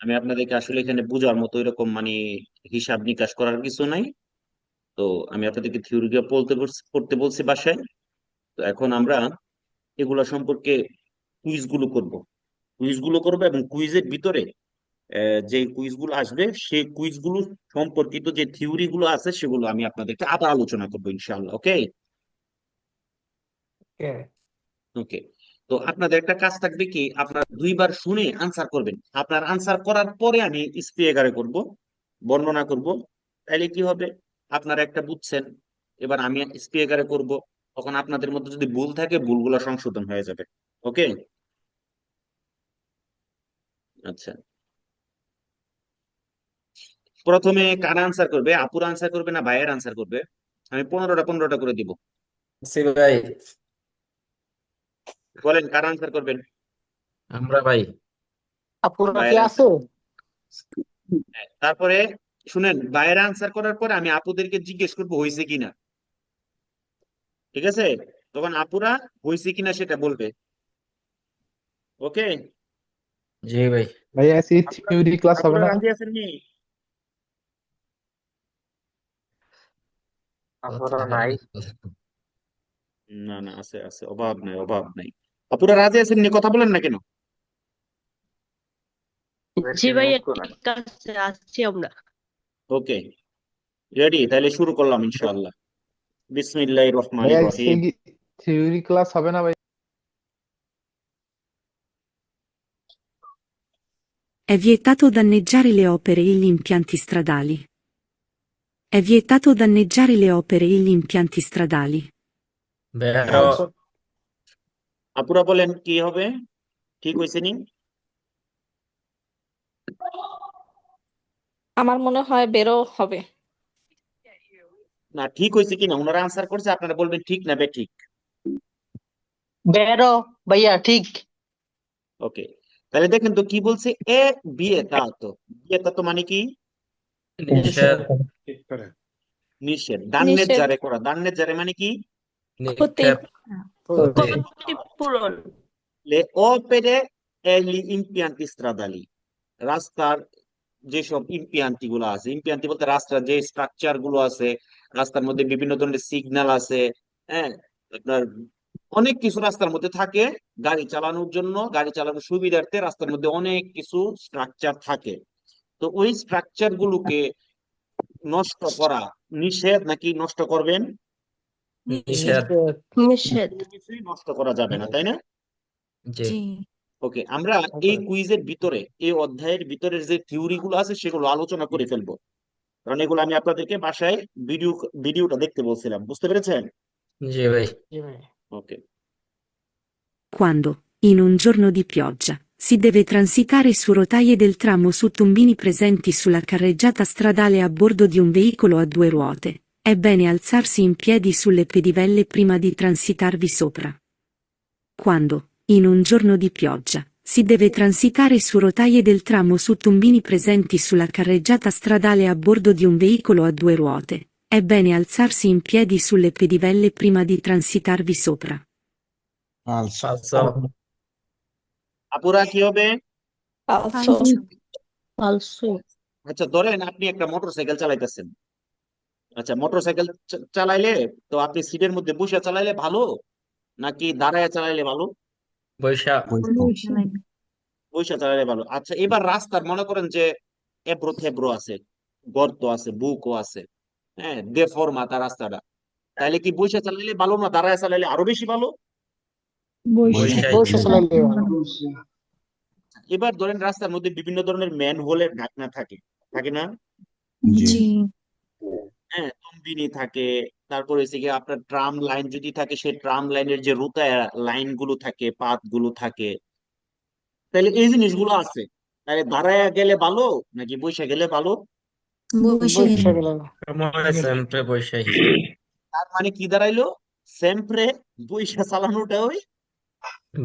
আমি আপনাদেরকে আসলে এখানে বোঝার মতো এরকম মানে হিসাব নিকাশ করার কিছু নাই। তো আমি আপনাদেরকে থিওরি পড়তে বলছি বাসায়। তো এখন আমরা এগুলা সম্পর্কে কুইজ গুলো করবো এবং কুইজের ভিতরে যে কুইজ গুলো আসবে সেই কুইজ গুলো সম্পর্কিত যে থিওরি গুলো আছে সেগুলো আমি আপনাদেরকে আবার আলোচনা করবো ইনশাআল্লাহ। ওকে। ওকে। ওকে। তো আপনাদের একটা কাজ থাকবে কি, আপনারা দুইবার শুনে আনসার করবেন। আপনার আনসার করার পরে আমি স্পিয়ারে করব, বর্ণনা করব। তাইলে কি হবে, আপনারা একটা বুঝছেন, এবার আমি স্পিয়ারে করব, তখন আপনাদের মধ্যে যদি ভুল থাকে ভুলগুলো সংশোধন হয়ে যাবে। ওকে। আচ্ছা, প্রথমে কারা আনসার করবে, আপুরা আনসার করবে না ভাইয়ের আনসার করবে? আমি 15টা করে দিব। সি ভাই। বলেন কারা আনসার করবেন। আমরা ভাই। আপুরা কি ভাইয়ের আছে? আনসার। হ্যাঁ, তারপরে শুনেন, ভাইয়ের আনসার করার পরে আমি আপুদেরকে জিজ্ঞেস করবো হয়েছে কিনা। ঠিক আছে? তখন আপুরা হয়েছে কিনা সেটা বলবে। ওকে। জি ভাই। ভাইয়া আজকে আপুরা থিওরি ক্লাস হবে আপুরা না? রাজি আছেন নি? আপুরা নাই। না না, আছে আছে, অভাব নাই অভাব নাই। আপুরা রাজি আছেন নি, কথা বলেন না কেন? জি বেশি ভাইয়া, মুখ করেন। ঠিক আছে, আসছি আমরা। ওকে, রেডি? তাহলে শুরু করলাম ইনশাআল্লাহ। বিসমিল্লাহির ভাইয়া রহমানির আজকে রহিম। কি থিওরি ক্লাস হবে না ভাই? È vietato danneggiare le opere e gli impianti stradali. È vietato danneggiare le opere e gli impianti stradali. বেরো। আচ্ছা, আপুরা বলেন কি হবে, ঠিক হয়েছে নি? আমার মনে হয় বেরো হবে। না, ঠিক হয়েছে কিনা ওনারা আনসার করছে, আপনারা বলবেন ঠিক না ঠিক। বেরো ভাইয়া ঠিক। ওকে, তাহলে দেখেন তো কি বলছে। এ বিয়েতা তো, বিয়েতা তো মানে কি? নিষেধ। ঠিক করে। নিষেধ। দান্নের নিষেধ, জারে করা, দান্নের জারে মানে কি? ক্ষতি, নিক্ষেপ। ক্ষতি। ক্ষতিপূরণ। লে opere e gli impianti stradali, রাস্তার যেসব ইম্পিয়ান্তি গুলো আছে, ইম্পিয়ান্তি বলতে রাস্তার যে স্ট্রাকচার গুলো আছে, রাস্তার মধ্যে বিভিন্ন ধরনের সিগন্যাল আছে। হ্যাঁ, আপনার অনেক কিছু রাস্তার মধ্যে থাকে। গাড়ি চালানোর জন্য, গাড়ি চালানোর সুবিধার্থে রাস্তার মধ্যে অনেক কিছু স্ট্রাকচার থাকে। তো ওই স্ট্রাকচার গুলোকে নষ্ট করা নিষেধ নাকি নষ্ট করবেন? নিষেধ। নিষেধ। নিষেধ। কোনো কিছুই নষ্ট করা যাবে না, তাই না? জি। জি। ওকে, আমরা এই কুইজের ভিতরে, এই অধ্যায়ের ভিতরের যে থিওরি গুলো আছে সেগুলো আলোচনা করে ফেলবো, কারণ এগুলো আমি আপনাদেরকে বাসায় ভিডিওটা দেখতে বলছিলাম। বুঝতে পেরেছেন? জি ভাই। জি ভাই। ওকে। Quando, in un giorno di pioggia, si deve transitare su rotaie del tram o su tombini presenti sulla carreggiata stradale a bordo di un veicolo a due ruote, è bene alzarsi in piedi sulle pedivelle prima di transitarvi sopra. Quando, in un giorno di pioggia, si deve transitare su rotaie del tram o su tombini presenti sulla carreggiata stradale a bordo di un veicolo a due ruote, è bene alzarsi in piedi sulle pedivelle prima di transitarvi sopra. falso. আপুরা কি হবে? ফালসো। ফালসু। আচ্ছা, ধরেন আপনি একটা motor cycle চালাইতেছেন। আচ্ছা, motor cycle চালাইলে তো আপনি সিটের মধ্যে বসে চালাইলে ভালো নাকি দাঁড়ায় চালাইলে ভালো? বৈশা। বসে চালাইলে ভালো। আচ্ছা, এবার রাস্তার মনে করেন যে এবড়ো থেবড়ো আছে, গর্ত আছে, বুকও আছে, হ্যাঁ, দেফরমাতা রাস্তাটা, তাইলে কি বসে চালাইলে ভালো না দাঁড়ায় চালাইলে আরো বেশি ভালো? বৈশাই। বসে চালাইলে ভালো। এবার ধরেন রাস্তার মধ্যে বিভিন্ন ধরনের ম্যান হোলের ঢাকনা থাকে, থাকে না? জি। হ্যাঁ, তম্বিনী থাকে। তারপর হচ্ছে গিয়ে আপনার ট্রাম লাইন যদি থাকে, সেই ট্রাম লাইনের যে রুতায় লাইন গুলো থাকে, পাত গুলো থাকে। তাহলে এই জিনিসগুলো আছে, তাহলে দাঁড়ায় গেলে ভালো নাকি বসে গেলে ভালো? বসে বসে গেলে সময় সেমপ্রে বৈশাই। তার মানে কি দাঁড়াইলো, সেমপ্রে বইসা চালানোটাই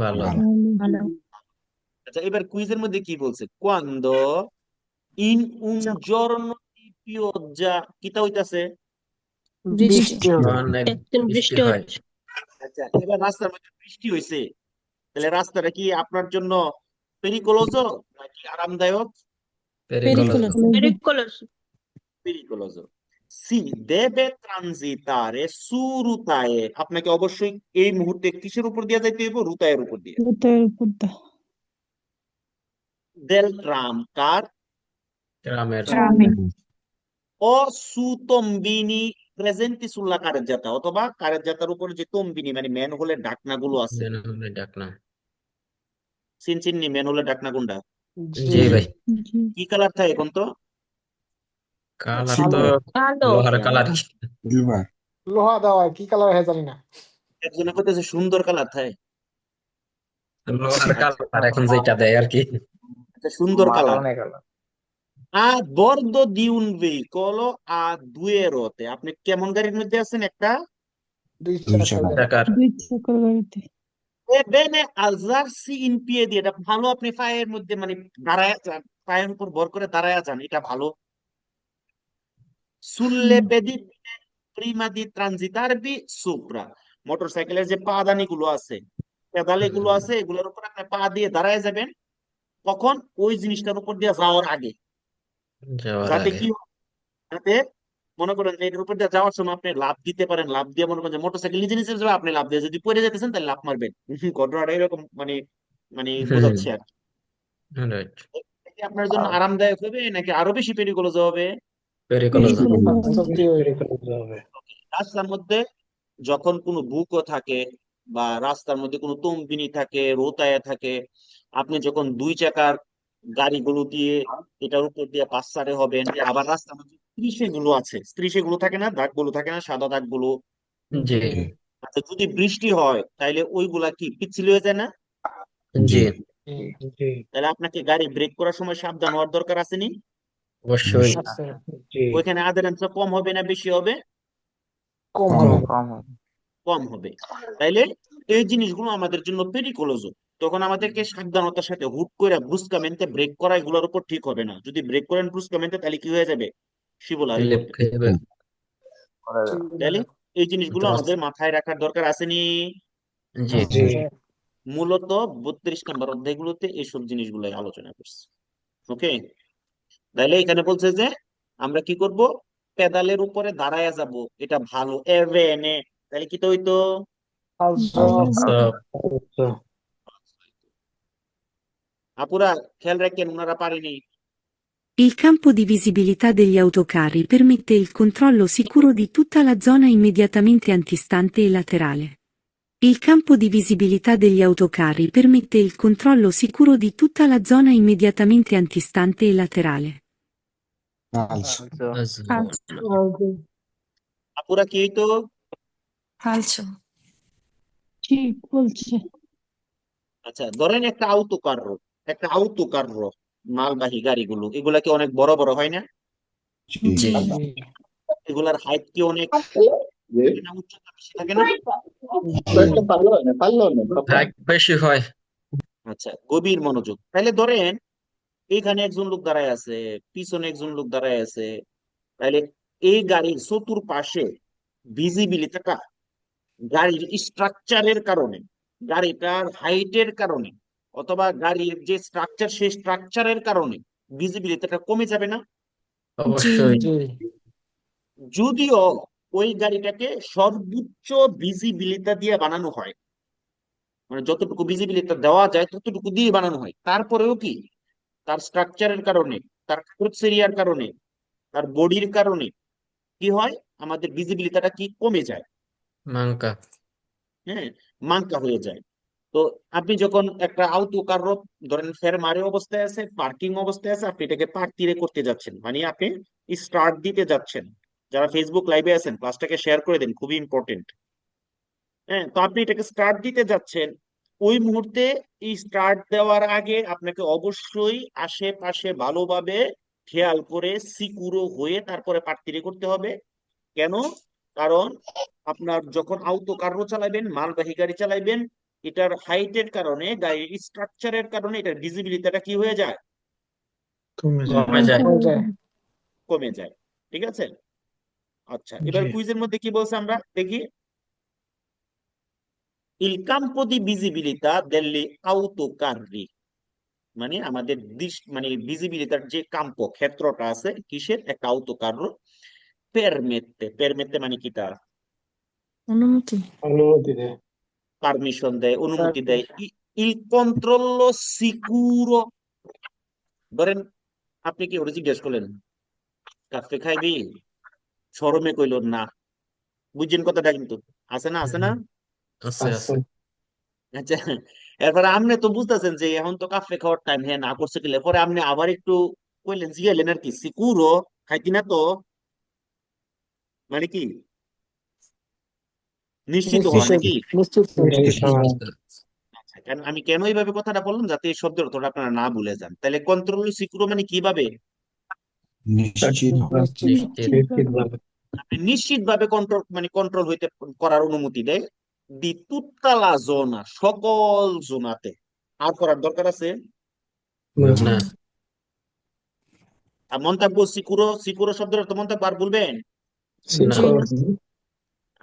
ভালো। ভালো। আচ্ছা, এবার কুইজের মধ্যে কি বলছে, কোয়ান্দো ইন উন giorno di pioggia কিতা হইতাছে? বৃষ্টি। বৃষ্টি হবে। অনেক একদিন বৃষ্টি বৃষ্টি হয়। হচ্ছে। আচ্ছা, এবার রাস্তার মধ্যে বৃষ্টি হয়েছে, তাহলে রাস্তাটা কি আপনার জন্য পেরিকোলজ নাকি আরামদায়ক? Pericoloso. Pericoloso. pericoloso. Si deve transitare su rotaie, আপনাকে অবশ্যই এই মুহূর্তে কিসের উপর দিয়ে যাইতে হইব? রুতায়ের উপর দিয়ে। Del tram, কার? Tramer. ও su tombini presenti sulla carreggiata, অথবা কারেজ্জাতার উপরে যে তম্বিনি মানে ম্যানহোলের ঢাকনাগুলো আছে, ম্যানহোলের ঢাকনা। চিনচিন্নি ম্যানহোলের ঢাকনা কোনটা? জি ভাই। কি কালার থাকে এখন তো? কালার কালো। তো কালো। লোহার কালার। লোহা দেওয়া কি কালার হয় জানি না। একজনে কইতেছে সুন্দর কালার থাকে। লোহার কালার এখন যেটা দেয় আর কি। আচ্ছা, সুন্দর কালার। মারনে colour. A bordo di un veicolo a due ruote, আপনি কেমন গাড়ির মধ্যে আছেন? একটা। দুই চাকার গাড়ি। টাকার। Ebbene alzarsi in piedi, এটা ভালো। আপনি পায়ের মধ্যে মানে দাঁড়ায় যান, পায়ের উপর ভর করে দাঁড়ায় যান, এটা ভালো। Sulle pedine prima di transitarvi sopra, মোটরসাইকেলের যে পাদানি গুলো আছে, পেদালি গুলো আছে, এগুলোর উপর আপনি পা দিয়ে দাঁড়ায় যাবেন। কখন? ওই জিনিসটার উপর দিয়ে যাওয়ার আগে। যাওয়ার যাতে আগে। কি হয়? যাতে মনে করেন যে এটার উপর দিয়ে যাওয়ার সময় আপনি লাফ দিতে পারেন, লাফ দিয়ে মনে করেন যে মোটরসাইকেল নিজে নিজে যাবে, আপনি লাফ দিয়ে যদি পড়ে যেতেছেন তাহলে লাফ মারবেন। ঘটনাটা এরকম মানে মানে বোঝাচ্ছি আর কি। রাইট। এটা কি আপনার জন্য আরামদায়ক হবে নাকি আরো বেশি পেরিকোলজ হবে? পেরিকলোজো। রাস্তার মধ্যে যখন কোনো বুকও থাকে বা রাস্তার মধ্যে কোনো তম্বিনী থাকে, রোতায়া থাকে, আপনি যখন দুই চাকার গাড়িগুলো দিয়ে এটার উপর দিয়ে পাসারে হবেন, আবার রাস্তার মধ্যে ত্রিশে গুলো আছে, ত্রিশে গুলো থাকে না, দাগগুলো থাকে না, সাদা দাগগুলো। জি আচ্ছা, যদি বৃষ্টি হয় তাহলে ওইগুলা কি পিচ্ছিল হয়ে যায় না? জি তাহলে আপনাকে গাড়ি ব্রেক করার সময় সাবধান হওয়ার দরকার আছে নি? অবশ্যই। আছে। ওইখানে আদারাংশ কম হবে না বেশি হবে? কম হবে। কম হবে। তাইলে এই জিনিসগুলো আমাদের জন্য পেরিকোলজ। তখন আমাদেরকে সাবধানতার সাথে হুট করে ব্রুস্কামেন্টে ব্রেক করা এগুলোর উপর ঠিক হবে না। যদি ব্রেক করেন ব্রুস্কামেন্টে তাহলে কি হয়ে যাবে? শিবলারি লিপ করবে। খাইবে। তাহলে এই জিনিসগুলো আমাদের মাথায় রাখার দরকার আসেনি। জি মূলত 32 নম্বর অধ্যায়গুলোতে এইসব জিনিসগুলো আলোচনা করছে। ওকে, তাহলে এখানে বলছে যে আমরা কি করব? পেদালের উপরে দাঁড়ায়া যাব, এটা ভালো। এভেনে, তাহলে কি তো হইতো? সব। আপুরা খেয়াল রাখেন, ওনারা পারেনি। Il campo di visibilità degli autocarri permette il controllo sicuro di tutta la zona immediatamente antistante e laterale. Il campo di visibilità degli autocarri permette il controllo sicuro di tutta la zona immediatamente antistante e laterale. আপুরা কি হইতো? Falso. আচ্ছা, ধরেন একটা আউটো কার্রো মালবাহী গাড়িগুলো, এগুলা কি অনেক বড় বড় হয় না? জি এগুলার হাইট কি অনেক না, উচ্চতা বেশি থাকে না? হাইট বেশি হয়। আচ্ছা, গভীর মনোযোগ। তাহলে ধরেন এইখানে একজন লোক দাঁড়ায় আছে, পিছনে একজন লোক দাঁড়ায় আছে, তাহলে এই গাড়ির চতুর্পাশে ভিজিবিলিটিটা গাড়ির স্ট্রাকচারের কারণে, গাড়িটার হাইটের কারণে, অথবা গাড়ির যে স্ট্রাকচার সেই স্ট্রাকচারের কারণে ভিজিবিলিটিটা কমে যাবে না? অবশ্যই। যদিও ওই গাড়িটাকে সর্বোচ্চ ভিজিবিলিটি দিয়ে বানানো হয়, মানে যতটুকু ভিজিবিলিটি দেওয়া যায় ততটুকু দিয়ে বানানো হয়, তারপরেও কি তার স্ট্রাকচারের কারণে, তার ক্রুজ এরিয়ার কারণে, তার বডির কারণে কি হয়? আমাদের ভিজিবিলিটিটা কি কমে যায়? মাঙ্কা। হ্যাঁ, মাঙ্কা হয়ে যায়। তো আপনি যখন একটা আউটো কার ধরেন ফেরমারে অবস্থায় আছে, পার্কিং অবস্থায় আছে, আপনি এটাকে পার্ক তীরে করতে যাচ্ছেন, মানে আপনি স্টার্ট দিতে যাচ্ছেন। যারা ফেসবুক লাইভে আছেন ক্লাসটাকে শেয়ার করে দেন, খুবই ইম্পর্টেন্ট। হ্যাঁ, তো আপনি এটাকে স্টার্ট দিতে যাচ্ছেন, ওই মুহূর্তে এই স্টার্ট দেওয়ার আগে আপনাকে অবশ্যই আশেপাশে ভালোভাবে খেয়াল করে সিকিউর হয়ে তারপরে পার্ক তীরে করতে হবে। কেন? কারণ আপনার যখন আউটো কার চালাবেন, মালবাহী গাড়ি চালাবেন, এটার হাইটের কারণে, গাড়ির স্ট্রাকচারের কারণে এটার ভিজিবিলিটিটা কি হয়ে যায়? কমে যায়। কমে যায়। ঠিক আছে? আচ্ছা, এবার কুইজের মধ্যে কি বলছে আমরা দেখি। Il campo di visibilità delle autocarri মানে আমাদের মানে ভিজিবিলিটার যে কাম্প ক্ষেত্রটা আছে কিসের একটা autocarro permette মানে কিটা অনুমতি। অনুমতি দেয়। পারমিশন দেয়, অনুমতি দেয়। il controllo sicuro, ধরেন আপনি কি ওরা জিজ্ঞেস করলেন কাফে খাইবি, শরমে কইল না, বুঝছেন কথাটা? কিন্তু আছে না, আছে না? আছে আছে। আচ্ছা, এরপরে আপনি তো বুঝতেছেন যে এখন তো কাফে খাওয়ার টাইম, হ্যাঁ না করছে কিলে, পরে আপনি আবার একটু কইলেন, জিগাইলেন আর কি, সিকুরো খাইতি না তো, মানে কি নিশ্চিত হওয়া নিশ্চিত নাকি? নিশ্চিত হওয়া। আচ্ছা, আমি কেন এইভাবে কথাটা বললাম, যাতে এই শব্দের অর্থটা আপনারা না ভুলে যান। তাহলে কন্ট্রোল সিকুরো মানে কিভাবে? নিশ্চিত। আপনি নিশ্চিত ভাবে কন্ট্রোল, মানে কন্ট্রোল হইতে করার অনুমতি দেয় দি তুত্তালা জোনা, সকল জোনাতে। আর করার দরকার আছে? না। আর মন্তব্য সিকুরো, সিকুরো শব্দের অর্থ মন্তব্য আর বলবেন? না।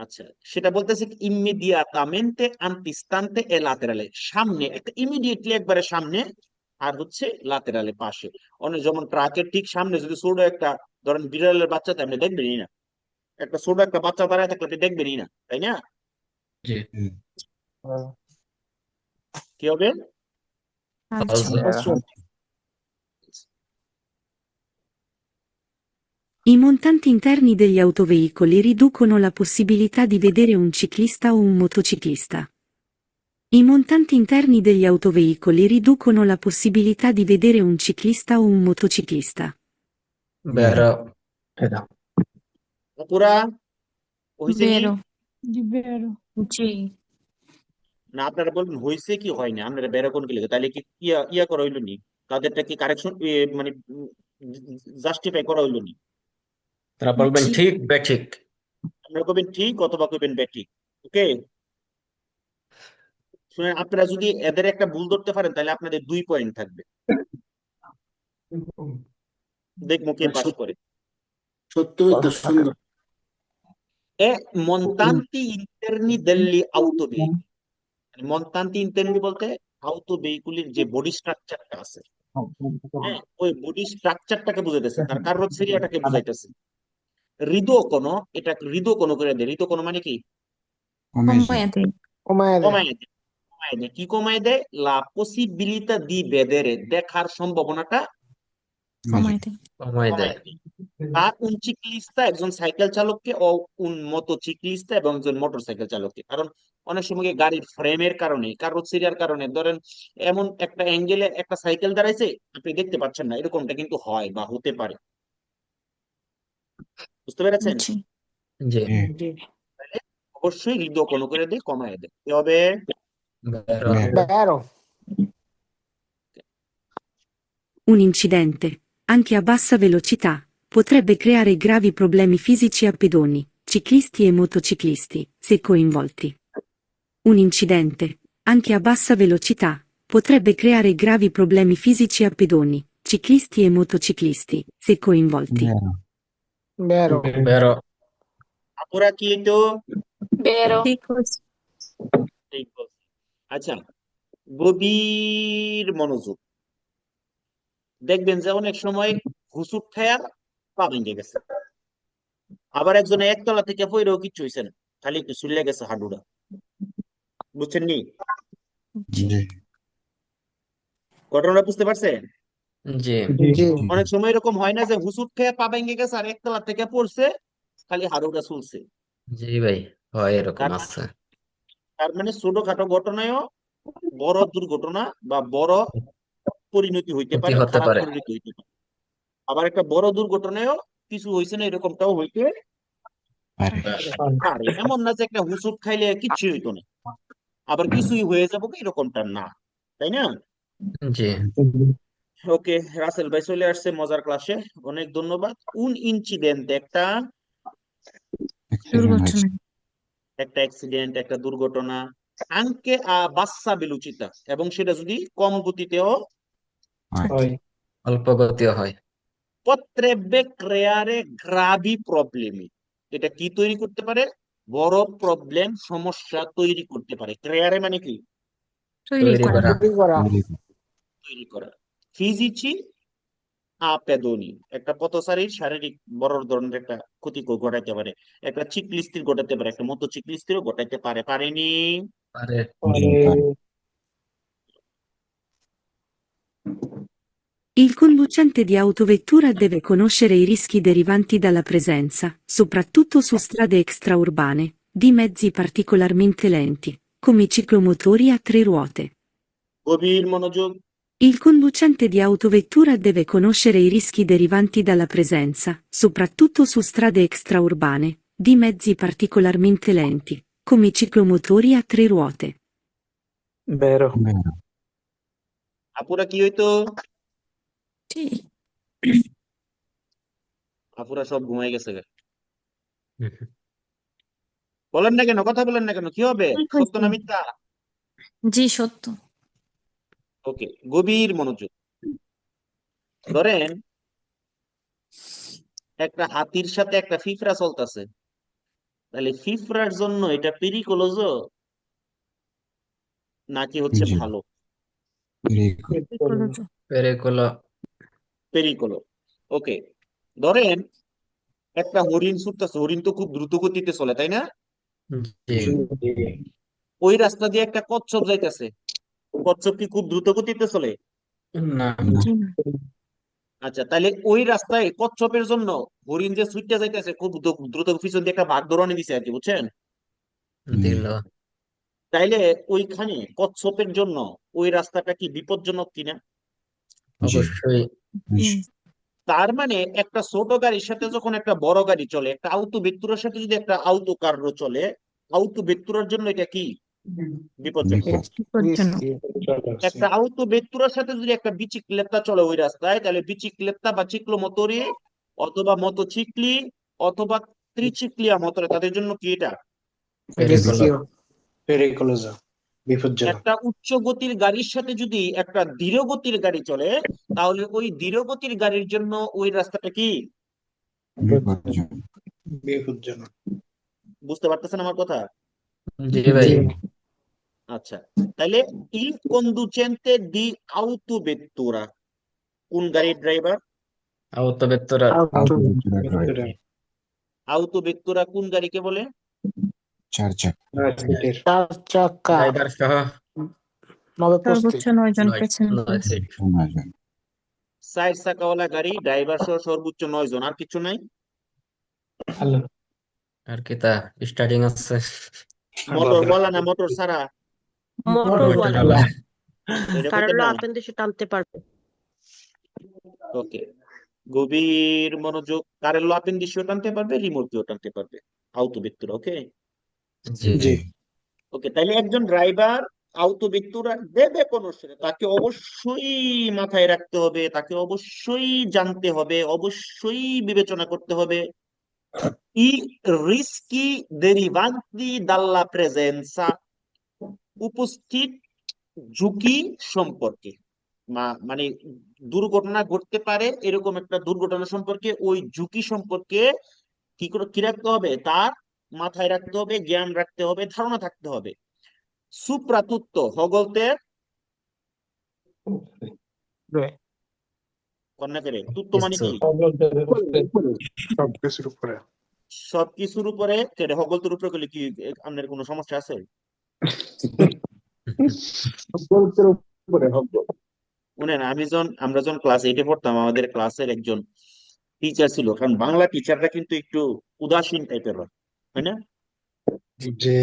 আচ্ছা, সেটা বলতেছে ইমিডিয়াতামেন্টে আন্তিস্তান্তে এ লাতেরালে, সামনে, একটা ইমিডিয়েটলি একবারে সামনে, আর হচ্ছে লাতেরালে পাশে। অনেক যেমন ট্রাকের ঠিক সামনে যদি ছোট একটা, ধরেন বিড়ালের বাচ্চা, তো আপনি দেখবেনই না। একটা ছোট একটা বাচ্চা দাঁড়ায় থাকলে আপনি দেখবেনই না, তাই না? জি। কি হবে? falso। I montanti interni degli autoveicoli riducono la possibilità di vedere un ciclista o un motociclista. I montanti interni degli autoveicoli riducono la possibilità di vedere un ciclista o un motociclista. vero। পুরা হইছে কি? Vero। জি। না, আপনারা বলবেন হইছে কি হয় না, আপনারা বেরকম কি লিখে, তাহলে কি ইয়া ইয়া করা হইলো নি, তাদেরটা কি কারেকশন, মানে জাস্টিফাই করা হইলো নি? তারা বলবেন জি। ঠিক বা ঠিক। আপনারা কবেন ঠিক অথবা কবেন ব্যাঠিক। ওকে, শুনেন, আপনারা যদি এদের একটা ভুল ধরতে পারেন তাহলে আপনাদের 2 পয়েন্ট থাকবে, দেখবো কে পাস করে। এ montanti interni degli autoveicoli, montanti interni বলতে autoveicoli যে বডি স্ট্রাকচারটা আছে, হ্যাঁ, ওই বডি স্ট্রাকচারটাকে বুঝাইতেছে, তার কারোসেরিয়াটাকে বুঝাইতেছে। হৃদো কোনো, এটা হৃদো কোনো করে দেয়। হৃদো কোনো মানে কি? কমায়াতে। কমায় দেয়। কমায় দেয়। কমায় দেয়, কি কমায় দেয়? লা পসিবিলিটা দি বেদেরে, দেখার সম্ভাবনাটা কমায়াতে। সময় দেয়। কমায় দেয়। আর un ciclista, একজন সাইকেল চালককে, ও un motociclista, এবং একজন মোটরসাইকেল চালককে। কারণ অনেক সময় কি গাড়ির ফ্রেমের কারণে, কারোসেরিয়ার কারণে, ধরেন এমন একটা অ্যাঙ্গেলে একটা সাইকেল দাঁড়াইছে, আপনি দেখতে পাচ্ছেন না, এরকমটা কিন্তু হয় বা হতে পারে। বুঝতে পেরেছেন? জি। জি। তাহলে অবশ্যই হৃদয় কোনো করে দিয়ে কমায় দেয়। কি হবে? vero। Vero. Un incidente, anche a bassa velocità, potrebbe creare gravi problemi fisici a pedoni, ciclisti e motociclisti, se coinvolti. Un incidente, anche a bassa velocità, potrebbe creare gravi problemi fisici a pedoni, ciclisti e motociclisti, se coinvolti. Vero. vero। আপুরা কি তো Vero। ঠিক আছে। ঠিক বলছে। আচ্ছা, গভীর মনোযোগ, দেখবেন যে অনেক সময় হুসুট খায়া পা ভেঙে গেছে, আবার একজনে একতলা থেকে পইরেও কিচ্ছু হইছে না, খালি একটু সুলে গেছে হাঁটুটা। বুঝছেন নি জি। ঘটনাটা? বুঝতে পারছেন? জি। জি। অনেক সময় এরকম হয় না যে হুসুট খেয়ে পা ভেঙে গেছে আর একতলা থেকে পড়ছে, খালি হাঁটুটা চলছে। জি ভাই, হয় এরকম তার আছে। তার মানে ছোটখাটো ঘটনায়ও বড় দুর্ঘটনা বা বড় পরিণতি হইতে ক্ষতি পারে, হতে খারাপ পারে। পরিণতি হইতে পারে। আবার একটা বড় দুর্ঘটনায়ও কিছু হয়েছে না, এরকমটাও হইতে পারে। এমন না যে একটা হুসুট খাইলে কিচ্ছু হইতো না, আবার কিছুই হয়ে যাবো এরকমটা না, তাই না? জি। ওকে, রাসেল ভাই চলে আসছে মজার ক্লাসে, অনেক ধন্যবাদ। উন ইনসিডেন্ট, একটা দুর্ঘটনা। অ্যাক্সিডেন্ট, একটা দুর্ঘটনা, আনকে বাচ্চা বেলুচিতা, এবং সেটা যদি কম গতিতেও হয়। অল্প গতিও হয়। potrebbe creare gravi problemi, এটা কি তৈরি করতে পারে? বড় প্রবলেম, সমস্যা তৈরি করতে পারে। ক্রেয়ারে মানে কি? তৈরি তৈরি করা। করা। তৈরি করা। তৈরি করা। ফিজিচি আপেদনি, একটা পথচারীর শারীরিক বড় ধরনের একটা ক্ষতি ঘটাইতে পারে, একটা চিকলিস্তির ঘটাতে পারে, একটা মোটরসাইক্লিস্টেরও ঘটাইতে পারে, পারেনি? পারে। Il conducente di autovettura deve conoscere i rischi derivanti dalla presenza, soprattutto su strade extraurbane, di mezzi particolarmente lenti, come ciclomotori a tre ruote. গভীর মনোযোগ। Il conducente di autovettura deve conoscere i rischi derivanti dalla presenza, soprattutto su strade extraurbane, di mezzi particolarmente lenti, come ciclomotori a tre ruote. বেরো আপুরা কি হইতো? Sì. আপুরা সব ঘুমাই গেছে গা। হুম। বলেন না কেন, কথা বলেন না কেন, কি হবে? ঠিক সত্য না হয়েছে। মিথ্যা? জি সত্য। ওকে, গভীর মনোযোগ। ধরেন একটা হাতির সাথে একটা ফিফরা চলতেছে, তাহলে ফিফরার জন্য এটা পেরিকোলজ নাকি হচ্ছে ভালো? Pericoloso. পেরেকোলো। পেরিকোলো। ওকে, ধরেন একটা হরিণ ছুটতেছে, হরিণ তো খুব দ্রুত গতিতে চলে, তাই না? জি। ওই রাস্তা দিয়ে একটা কচ্ছপ যাইতেছে, কচ্ছপ কি খুব দ্রুত গতিতে চলে? না। জি না। আচ্ছা, তাহলে ওই রাস্তায় কচ্ছপের জন্য হরিণ যে ছুটতে যাইতেছে খুব দ্রুত, পিছন দিয়ে একটা বাঘ দৌড়ানি দিছে আর কি, বুঝছেন? দিল। তাইলে ওইখানে কচ্ছপের জন্য ওই রাস্তাটা কি বিপজ্জনক কিনা? অবশ্যই। জি। তার মানে একটা ছোট গাড়ির সাথে যখন একটা বড় গাড়ি চলে, একটা আউটো ভেক্টুরের সাথে যদি একটা আউটো কার চলে, আউটো ভেক্টুরের জন্য এটা কি বিপজ্জনক? বিপজ্জনক। একটা আউটো ভেক্টুরের সাথে যদি একটা বিচিক্লেতা চলে ওই রাস্তায়, তাহলে বিচিক্লেতা বা চিক্লোমোটরি অথবা মোটরসাইক্লি অথবা ত্রিচিক্লিয়া মোটর, তাদের জন্য কি এটা? পেরেকোলো। পেরিকোলোজা বিপজ্জনক। একটা উচ্চ গতির গাড়ির সাথে যদি একটা ধীর গতির গাড়ি চলে, তাহলে ওই ধীর গতির গাড়ির জন্য ওই রাস্তাটা কি বিপজ্জনক। বুঝতে পারতেছেন আমার কথা? জি ভাই। আচ্ছা, তাহলে il conducente di autovettura কোন গাড়ির ড্রাইভার? আউতো ভেত্তরা। autovettura কোন গাড়িকে বলে? চার চাকা ড্রাইভার সহ 90 সর্বোচ্চ 9 জন 9 পেছনে 9 সিট। 4 চাকাওয়ালা গাড়ি, ড্রাইভার সহ সর্বোচ্চ 9 জন, আর কিছু নাই? আর কি তা স্টার্টিং আছে। মোটর বলা না, মোটর ছাড়া মোটরওয়ালা। মোটরওয়ালা। এটা কারণ কইতে না? আপেন্ডিক্সে টানতে পারবে। ওকে, গভীর মনোযোগ। কারের আপেন্ডিক্সও টানতে পারবে, রিমোটকেও টানতে পারবে autovettura। ওকে জি। ওকে, তাইলে একজন ড্রাইভার autovettura দেবে conoscere, তাকে অবশ্যই মাথায় রাখতে হবে, তাকে অবশ্যই জানতে হবে, অবশ্যই বিবেচনা করতে হবে i rischi derivanti dalla presenza, উপস্থিত ঝুঁকি সম্পর্কে, মানে দুর্ঘটনা ঘটতে পারে এরকম একটা দুর্ঘটনা সম্পর্কে, ওই ঝুঁকি সম্পর্কে কি রাখতে হবে, তার মাথায় রাখতে হবে, জ্ঞান রাখতে হবে, ধারণা থাকতে হবে। সুপ্রাতুত্ব হগলতের কন্যা করে তুত্ত মানে কি? সবকিছুর উপরে সবকিছুর উপরে কেটে হগলতের উপরে করলে কি আপনার কোনো সমস্যা আছে? শুনেন, আমরা যখন ক্লাস 8-এ পড়তাম, আমাদের ক্লাসের একজন টিচার ছিল, কারণ বাংলা টিচাররা কিন্তু একটু উদাসীন টাইপের হয়, তাই না? যে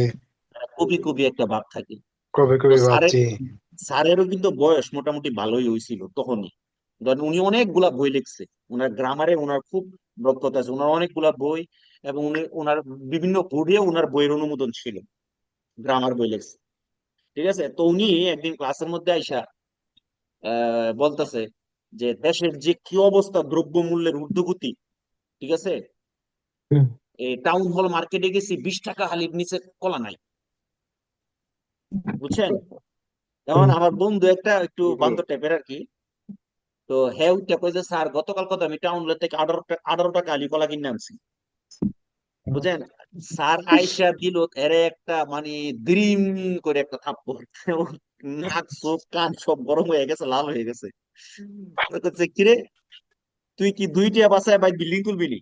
কবি কবি একটা ভাব থাকে। কবে তো কবে ভাবছি স্যারেরও কিন্তু বয়স মোটামুটি ভালোই হয়েছিল তখনই। ধরেন উনি অনেকগুলা বই লিখছে, ওনার গ্রামারে ওনার খুব দক্ষতা আছে, ওনার অনেকগুলা বই, এবং উনি ওনার বিভিন্ন বোর্ডে ওনার বইয়ের অনুমোদন ছিল, গ্রামার বই লিখছে। ঠিক আছে, তো উনি একদিন ক্লাসের মধ্যে আইসা বলতেছে যে দেশের যে কি অবস্থা, দ্রব্যমূল্যের ঊর্ধ্বগতি, ঠিক আছে, এই টাউন হল মার্কেটে গেছি, 20 টাকা হালির নিচে কলা নাই, বুঝছেন? এখন আমার বন্ধু একটা একটু বান্দর টাইপের আর কি, তো হ্যাঁ উঠটা কই যে স্যার গতকাল কথা আমি টাউন হল থেকে 18 টাকা আলি কলা কিনে আনছি, বুঝছেন? স্যার আইসা দিল এরে একটা মানে দ্রিম করে একটা থাপ্পড়, নাক চোখ কান সব গরম হয়ে গেছে, লাল হয়ে গেছে। করছে কিরে, তুই কি 2 টিয়া বাসায় ভাই বিল্ডিং তুলবি নি?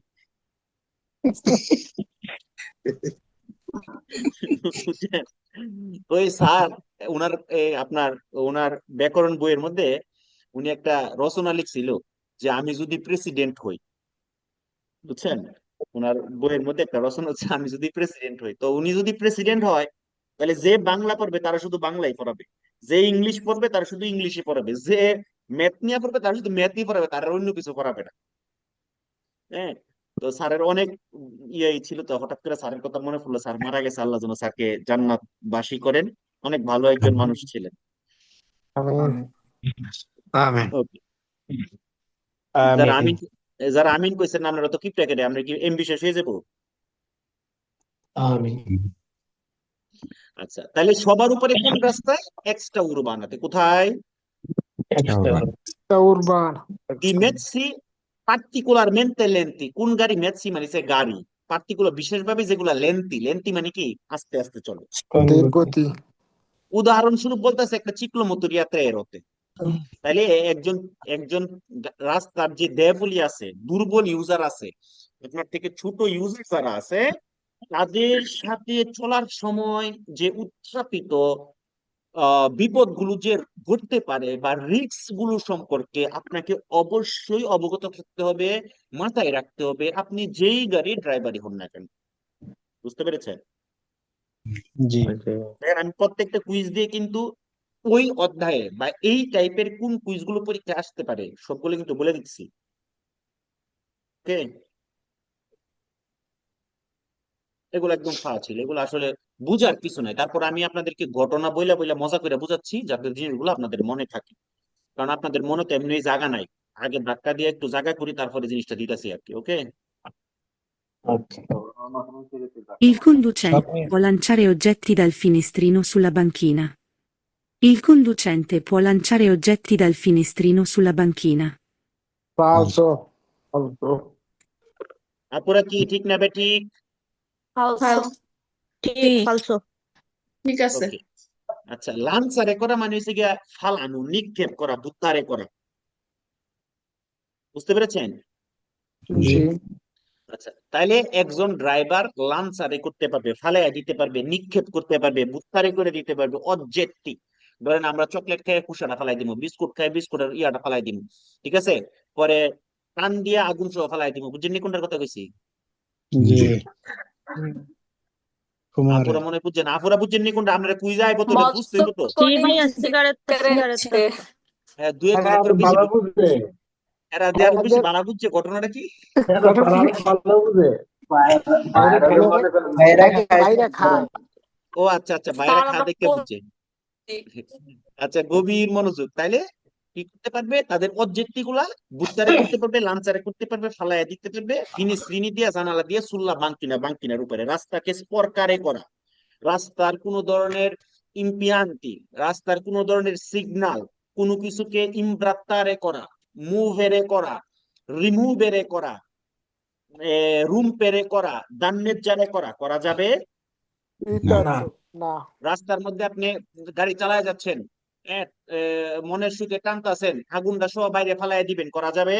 বুঝছেন? ওই স্যার ওনার আপনার ওনার ব্যাকরণ বইয়ের মধ্যে উনি একটা রচনা লিখছিল যে আমি যদি প্রেসিডেন্ট হই, বুঝছেন? ওনার বইয়ের মধ্যে একটা রচনা হচ্ছে আমি যদি প্রেসিডেন্ট হই, তো উনি যদি প্রেসিডেন্ট হয় তাহলে যে বাংলা পড়বে তারা শুধু বাংলাই পড়াবে, যে ইংলিশ পড়বে তারা শুধু ইংলিশই পড়াবে, যে ম্যাথ নিয়ে পড়বে তারা শুধু ম্যাথই পড়াবে, তারা অন্য কিছু পড়াবে না। হ্যাঁ, তো স্যারের অনেক ছিল, তো হঠাৎ করে স্যারের কথা মনে পড়লো, স্যার মারা গেছে, আল্লাহ যেন স্যারকে জান্নাত বাসী করেন, অনেক ভালো একজন মানুষ ছিলেন। আমিন। আমিন। ওকে, যারা আমিন। আমিন যারা আমিন কইছেন আপনারা তো কিপটা কেটে, আমরা কি এমবি শেষ হয়ে যাবো? আমিন। আচ্ছা, তাহলে সবার উপরে কোন রাস্তায়? এক্সট্রা উরবানাতে। কোথায়? উরবান। দি মেটসি পার্টিকুলারমেন্টে লেন্থি। কোন গাড়ি? মেটসি মানে হচ্ছে গাড়ি, পার্টিকুলার বিশেষভাবে যেগুলা লেন্থি। লেন্থি মানে কি? আস্তে আস্তে চলে। ধীর গতি। উদাহরণস্বরূপ বলতেছে একটা চিক্লোমোটরিয়া ট্রেরোতে। তাইলে একজন একজন রাস্তার যে দেবলি আছে, দুর্বল ইউজার আছে, আপনার থেকে ছোট ইউজার যারা আছে, তাদের সাথে চলার সময় যে উত্থাপিত বিপদগুলো যে ঘটতে পারে বা রিস্ক গুলো সম্পর্কে আপনাকে অবশ্যই অবগত থাকতে হবে, মাথায় রাখতে হবে, আপনি যেই গাড়ির ড্রাইভারই হন না কেন। বুঝতে পেরেছেন? জি। দেখেন, আমি প্রত্যেকটা কুইজ দিয়ে কিন্তু ওই অধ্যায়ে বা এই টাইপের কোন কুইজগুলো পরীক্ষায় আসতে পারে সবগুলো কিন্তু বলে দিচ্ছি। ওকে, এগুলো একদম ফাঁ ছিল, এগুলো আসলে বুঝার কিছু নাই। তারপর আমি আপনাদেরকে ঘটনা বইলা বইলা মজা করে বুঝাচ্ছি যাতে জিনিসগুলো আপনাদের মনে থাকে, কারণ আপনাদের মনে তো এমনি জায়গা নাই। আগে ধাক্কা দিয়ে একটু জায়গা করি, তারপরে জিনিসটা দিতেছি আর কি। ওকে, Il conducente può lanciare oggetti dal finestrino sulla banchina. Il conducente può lanciare oggetti dal finestrino sulla banchina. ফালসো। ফালসো। আপুরা কি ঠিক না বেঠিক? ঠিক, ফালসো। ঠিক আছে। ওকে, আচ্ছা, লাঞ্চারে করা মানে হচ্ছে গিয়া ফালানো, নিক্ষেপ করা, বুত্তারে করা। বুঝতে পেরেছেন? জি। আচ্ছা, তাইলে একজন ড্রাইভার লাঞ্চারে করতে পারবে, ফালাইয়া দিতে পারবে, নিক্ষেপ করতে পারবে, বুত্তারে করে দিতে পারবে অবজেক্টটি। ধরেন আমরা চকলেট খেয়ে কুসাটা ফালাই দিব, বিস্কুট খাই বিস্কুটের ইয়াটা ফালাই দিব, ঠিক আছে? পরে টান দিয়ে আগুন সহ ফালাই দিব। বুঝছেন নি কোনটার কথা কইছি? জি। আপুরা মনে বুঝছেন? আপুরা বুঝছেন নি কোনটা? আপনারা কুইজ আইবো তো, এবার বুঝতে হইব তো। জি ভাইয়া, সিগারেট সিগারেট। হ্যাঁ, দুয়ে মনে করে বেশি এরা দেয়ার বেশি বালা বুঝছে। ঘটনাটা কি? বাইরে খায়। ও আচ্ছা আচ্ছা, বাইরে খাওয়া দেখে বুঝছে। আচ্ছা, গভীর মনোযোগ। তাইলে কি করতে পারবে? তাদের অবজেক্টিভ গুলা বুত্তারে করতে পারবে, লাঞ্চারে করতে পারবে, ফালাইয়া দিতে পারবে, শ্রেণী দিয়া, জানালা দিয়ে, সুল্লা বাঙ্কিনার উপরে রাস্তাকে স্পরকারে করা, রাস্তার কোন ধরনের ইম্পিয়ান্তি, রাস্তার কোন ধরনের সিগনাল, কোনো কিছুকে ইমব্রাত্তারে করা, মুভেরে করা, রিমুভেরে করা, রুম পেরে করা, দান্নেজারে করা করা যাবে না। না। রাস্তার মধ্যে আপনি গাড়ি চালায় যাচ্ছেন, মনের সুখে টানতাছেন, আগুনটা সহ বাইরে ফালাইয়া দিবেন, করা যাবে?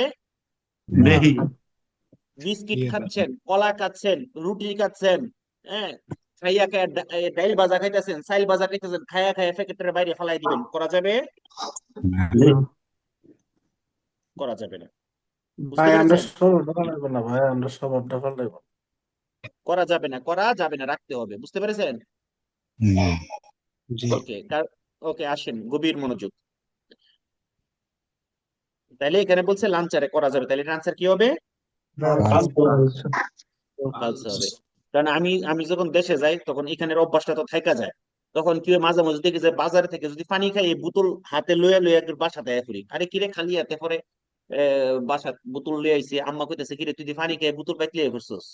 বিস্কিট খাচ্ছেন, কলা খাচ্ছেন, রুটি খাচ্ছেন, হ্যাঁ, খাইয়া খাইয়া ডাইল ভাজা খাইতেছেন, চাইল ভাজা খাইতেছেন, খাইয়া খাইয়া প্যাকেটের বাইরে ফালাই দিবেন, করা যাবে? করা যাবে না। বুঝতে পেরেছেন? করা যাবে না, করা যাবে না, রাখতে হবে। বুঝতে পেরেছেন? ওকে, ওকে, আসেন, গভীর মনোযোগ। তাইলে এখানে বলছে লাঞ্চারে করা যাবে, তাহলে আনসার কি হবে? ফালসে হবে। কারণ আমি আমি যখন দেশে যাই তখন এখানের অভ্যাসটা তো থাইকা যায়। তখন কি হয়, মাঝে মাঝে দেখি যে বাজারে থেকে যদি পানি খাই, এই বোতল হাতে লইয়া লইয়া একটু বাসাতে করি। আরে কিরে, খালি হাতে পরে বাসা বোতল লইয়া আইছি, আম্মা কইতেছে কিরে তুই পানি খেয়ে বোতল পাইতে লিয়ে করছস,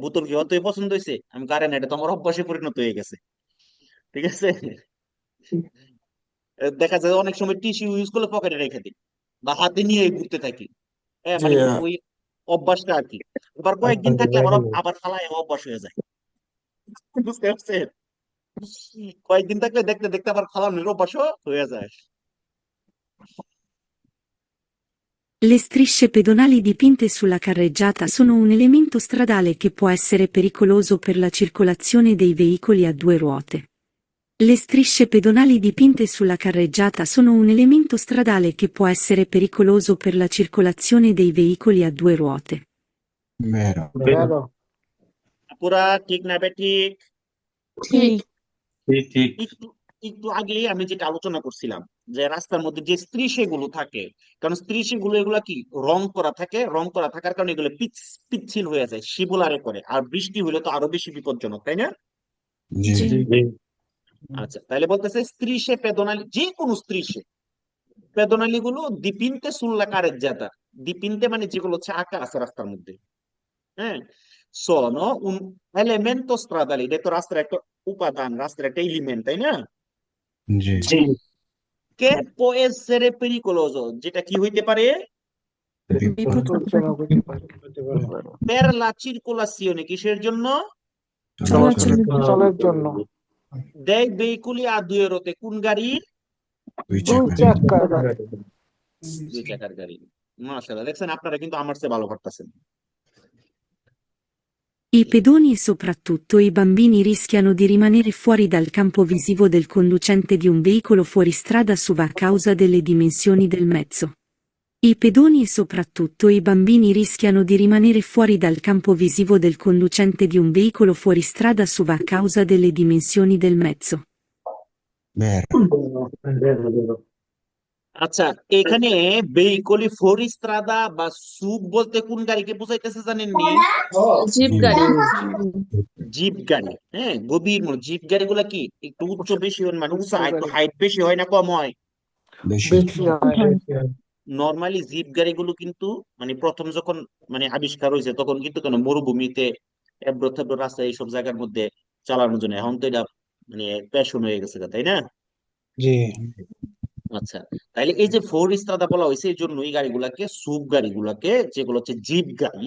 বোতল কি অতই পছন্দ হয়েছে? আমি কারেন, এটা তোমার অভ্যাসে পরিণত হয়ে গেছে, ঠিক আছে? দেখা যায় অনেক সময় টিস্যু ইউজ করলে পকেটে রেখে দিই বা হাতে নিয়ে ঘুরতে থাকি। হ্যাঁ, মানে ওই অভ্যাসটা আর কি। এবার কয়েকদিন থাকলে আবার আবার ফালায় অভ্যাস হয়ে যায়। বুঝতে পারছেন? কয়েকদিন থাকলে দেখতে দেখতে আবার ফালানোর অভ্যাসও হয়ে যায়। Le strisce pedonali dipinte sulla carreggiata sono un elemento stradale che può essere pericoloso per la circolazione dei veicoli a due ruote. Le strisce pedonali dipinte sulla carreggiata sono un elemento stradale che può essere pericoloso per la circolazione dei veicoli a due ruote. Vero. Vero. পুরা ঠিক না ঠিক? ঠিক একটু একটু আগে আমি যেটা আলোচনা করছিলাম যে রাস্তার মধ্যে যে স্ত্রী সেগুলো থাকে, কারণ স্ত্রী সেগুলো এগুলা কি রং করা থাকে, রং করা থাকার কারণে এগুলো পিচ্ছিল হয়ে যায়, শিবুলারে করে, আর বৃষ্টি হলে তো আরো বেশি বিপজ্জনক, তাই না? জি। জি আচ্ছা, তাহলে বলতেছে স্ত্রী সে পেদোনালি, যে কোনো স্ত্রী সে পেদোনালি গুলো dipinte sulla carreggiata, dipinte মানে যেগুলো হচ্ছে আঁকা আছে রাস্তার মধ্যে, হ্যাঁ, sono un elemento stradale, এটা তো রাস্তার একটা উপাদান, রাস্তার একটা এলিমেন্ট, তাই না? জি। Che può essere pericoloso, যেটা কি হইতে পারে? বিপজ্জনক হতে পারে। Per la circolazione, কিসের জন্য? চলাচলের জন্য। dei veicoli a due ruote, কোন গাড়ির? দুই দুই চাকা। চাকার গাড়ি। দুই চাকার গাড়ি। মাশাআল্লাহ, দেখছেন আপনারা কিন্তু আমার চেয়ে ভালো পারতেছেন। I pedoni e soprattutto i bambini rischiano di rimanere fuori dal campo visivo del conducente di un veicolo fuoristrada a causa delle dimensioni del mezzo. I pedoni e soprattutto i bambini rischiano di rimanere fuori dal campo visivo del conducente di un veicolo fuoristrada a causa delle dimensioni del mezzo. Vero. আচ্ছা, এখানে ভেহিকলি ফোরিস্ট্রাদা বা soup বলতে কোন গাড়িকে বোঝাইতেছে জানেন নি? Zip গাড়ি zip গাড়ি, হ্যাঁ, গভীর জিপ গাড়িগুলা কি একটু উচ্চ বেশি হয়, মানে উচ্চ একটু হাইট বেশি হয় না কম হয়? বেশি। বেশি হয়। নরমালি জিপ গাড়িগুলো কিন্তু মানে প্রথম যখন মানে আবিষ্কার হয়েছে তখন কিন্তু কেন মরুভূমিতে এবড়ো থেবড়ো রাস্তা এইসব জায়গার মধ্যে চালানোর জন্য, এখন তো এটা মানে প্যাশন হয়ে গেছে, তাই না? জি। আচ্ছা, তাইলে এই যে ফোর স্ট্রাদা বলা হয়েছে এই জন্য এই গাড়িগুলাকে সুপ গাড়িগুলাকে, যেগুলো হচ্ছে জিপ গাড়ি,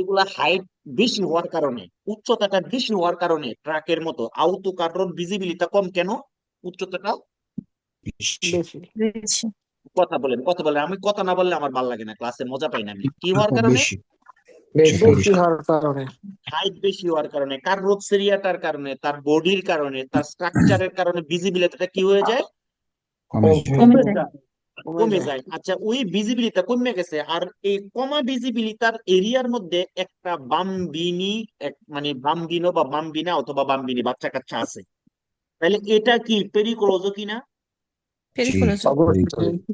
এগুলা হাইট বেশি হওয়ার কারণে, উচ্চতাটা বেশি হওয়ার কারণে ট্রাকের মতো আউটো কার্টন ভিজিবিলিটি কম, কেন উচ্চতাটা বেশি। বেশি কথা বলেন আমি কথা না বললে আমার ভালো লাগে না, ক্লাসে মজা পাই না আমি। কি হওয়ার কারণে? বেশি হওয়ার কারণে। হাইট বেশি হওয়ার কারণে, কার্রোসেরিয়াটার কারণে, তার বডির কারণে, তার স্ট্রাকচারের কারণে ভিজিবিলিটিটা কি হয়ে যায়? কমে যায়। আচ্ছা, ওই ভিজিবিলিটি কমে গেছে, আর এই কমা ভিজিবিলিটার এরিয়ার মধ্যে একটা বাম্বিনি, মানে বাম্বিনো বা বাম্বিনা অথবা বাম্বিনি বাচ্চা কাচ্চা আছে, তাহলে এটা কি পেরিকুলোজো কিনা? পেরিকুলাস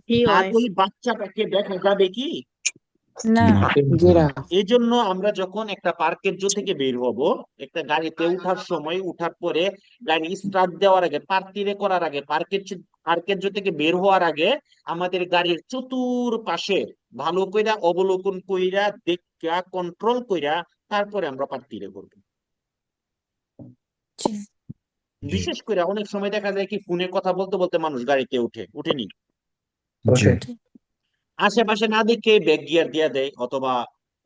কি আর হয়? ওই বাচ্চাটাকে দেখা যাবে কি? না জি না। এই জন্য আমরা যখন একটা পার্কের থেকে বের হব, একটা গাড়িতে উঠার সময়, উঠার পরে গাড়ি স্টার্ট দেওয়ার আগে, পার্কিং করার আগে, পার্কের থেকে বের হওয়ার আগে আমাদের গাড়ির চতুর্পাশে ভালো কইরা অবলোকন কইরা দেখা কন্ট্রোল কইরা তারপরে আমরা পার্কিং করব। জি। বিশেষ করে অনেক সময় দেখা যায় কি ফোনে কথা বলতে বলতে মানুষ গাড়িতে উঠেনি, আশেপাশে না দেখে ব্যাক গিয়ার দিয়ে দেয় অথবা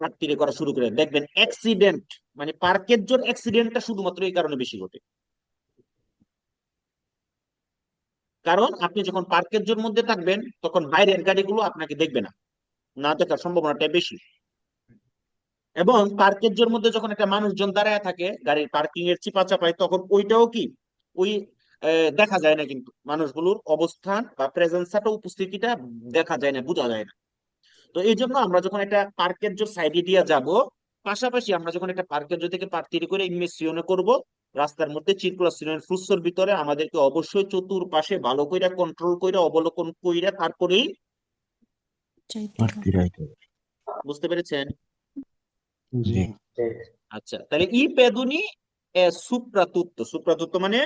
পার্কিং করা শুরু করে, দেখবেন অ্যাক্সিডেন্ট, মানে পার্কের জন্য অ্যাক্সিডেন্টটা শুধুমাত্র এই কারণে বেশি ঘটে। কারণ আপনি যখন পার্কের জোন মধ্যে থাকবেন তখন বাইরের গাড়িগুলো আপনাকে দেখবে না, না দেখার সম্ভাবনাটা বেশি। এবং পার্কের জোন মধ্যে যখন একটা মানুষজন দাঁড়ায় থাকে গাড়ির পার্কিং এর চিপা চাপায়, তখন ওইটাও কি ওই দেখা যায় না, কিন্তু মানুষগুলোর অবস্থান বা প্রেজেন্সটা, উপস্থিতিটা দেখা যায় না, বোঝা যায় না। তো এই জন্য আমরা যখন একটা পার্কের জোন সাইডে দিয়ে যাব, পাশাপাশি আমরা যখন একটা পার্কের জোন থেকে পার্কিং করে ইনভেস্টিগেশন করব, রাস্তার মধ্যে সার্কুলেশনের ফ্লুসের ভিতরে আমাদেরকে অবশ্যই চতুর্পাশে ভালো কইরা কন্ট্রোল কইরা অবলোকন কইরা তারপরেই বুঝতে পেরেছেন? জি। আচ্ছা, তাহলে ই পেদুনি সুপ্রাতুত্ব মানে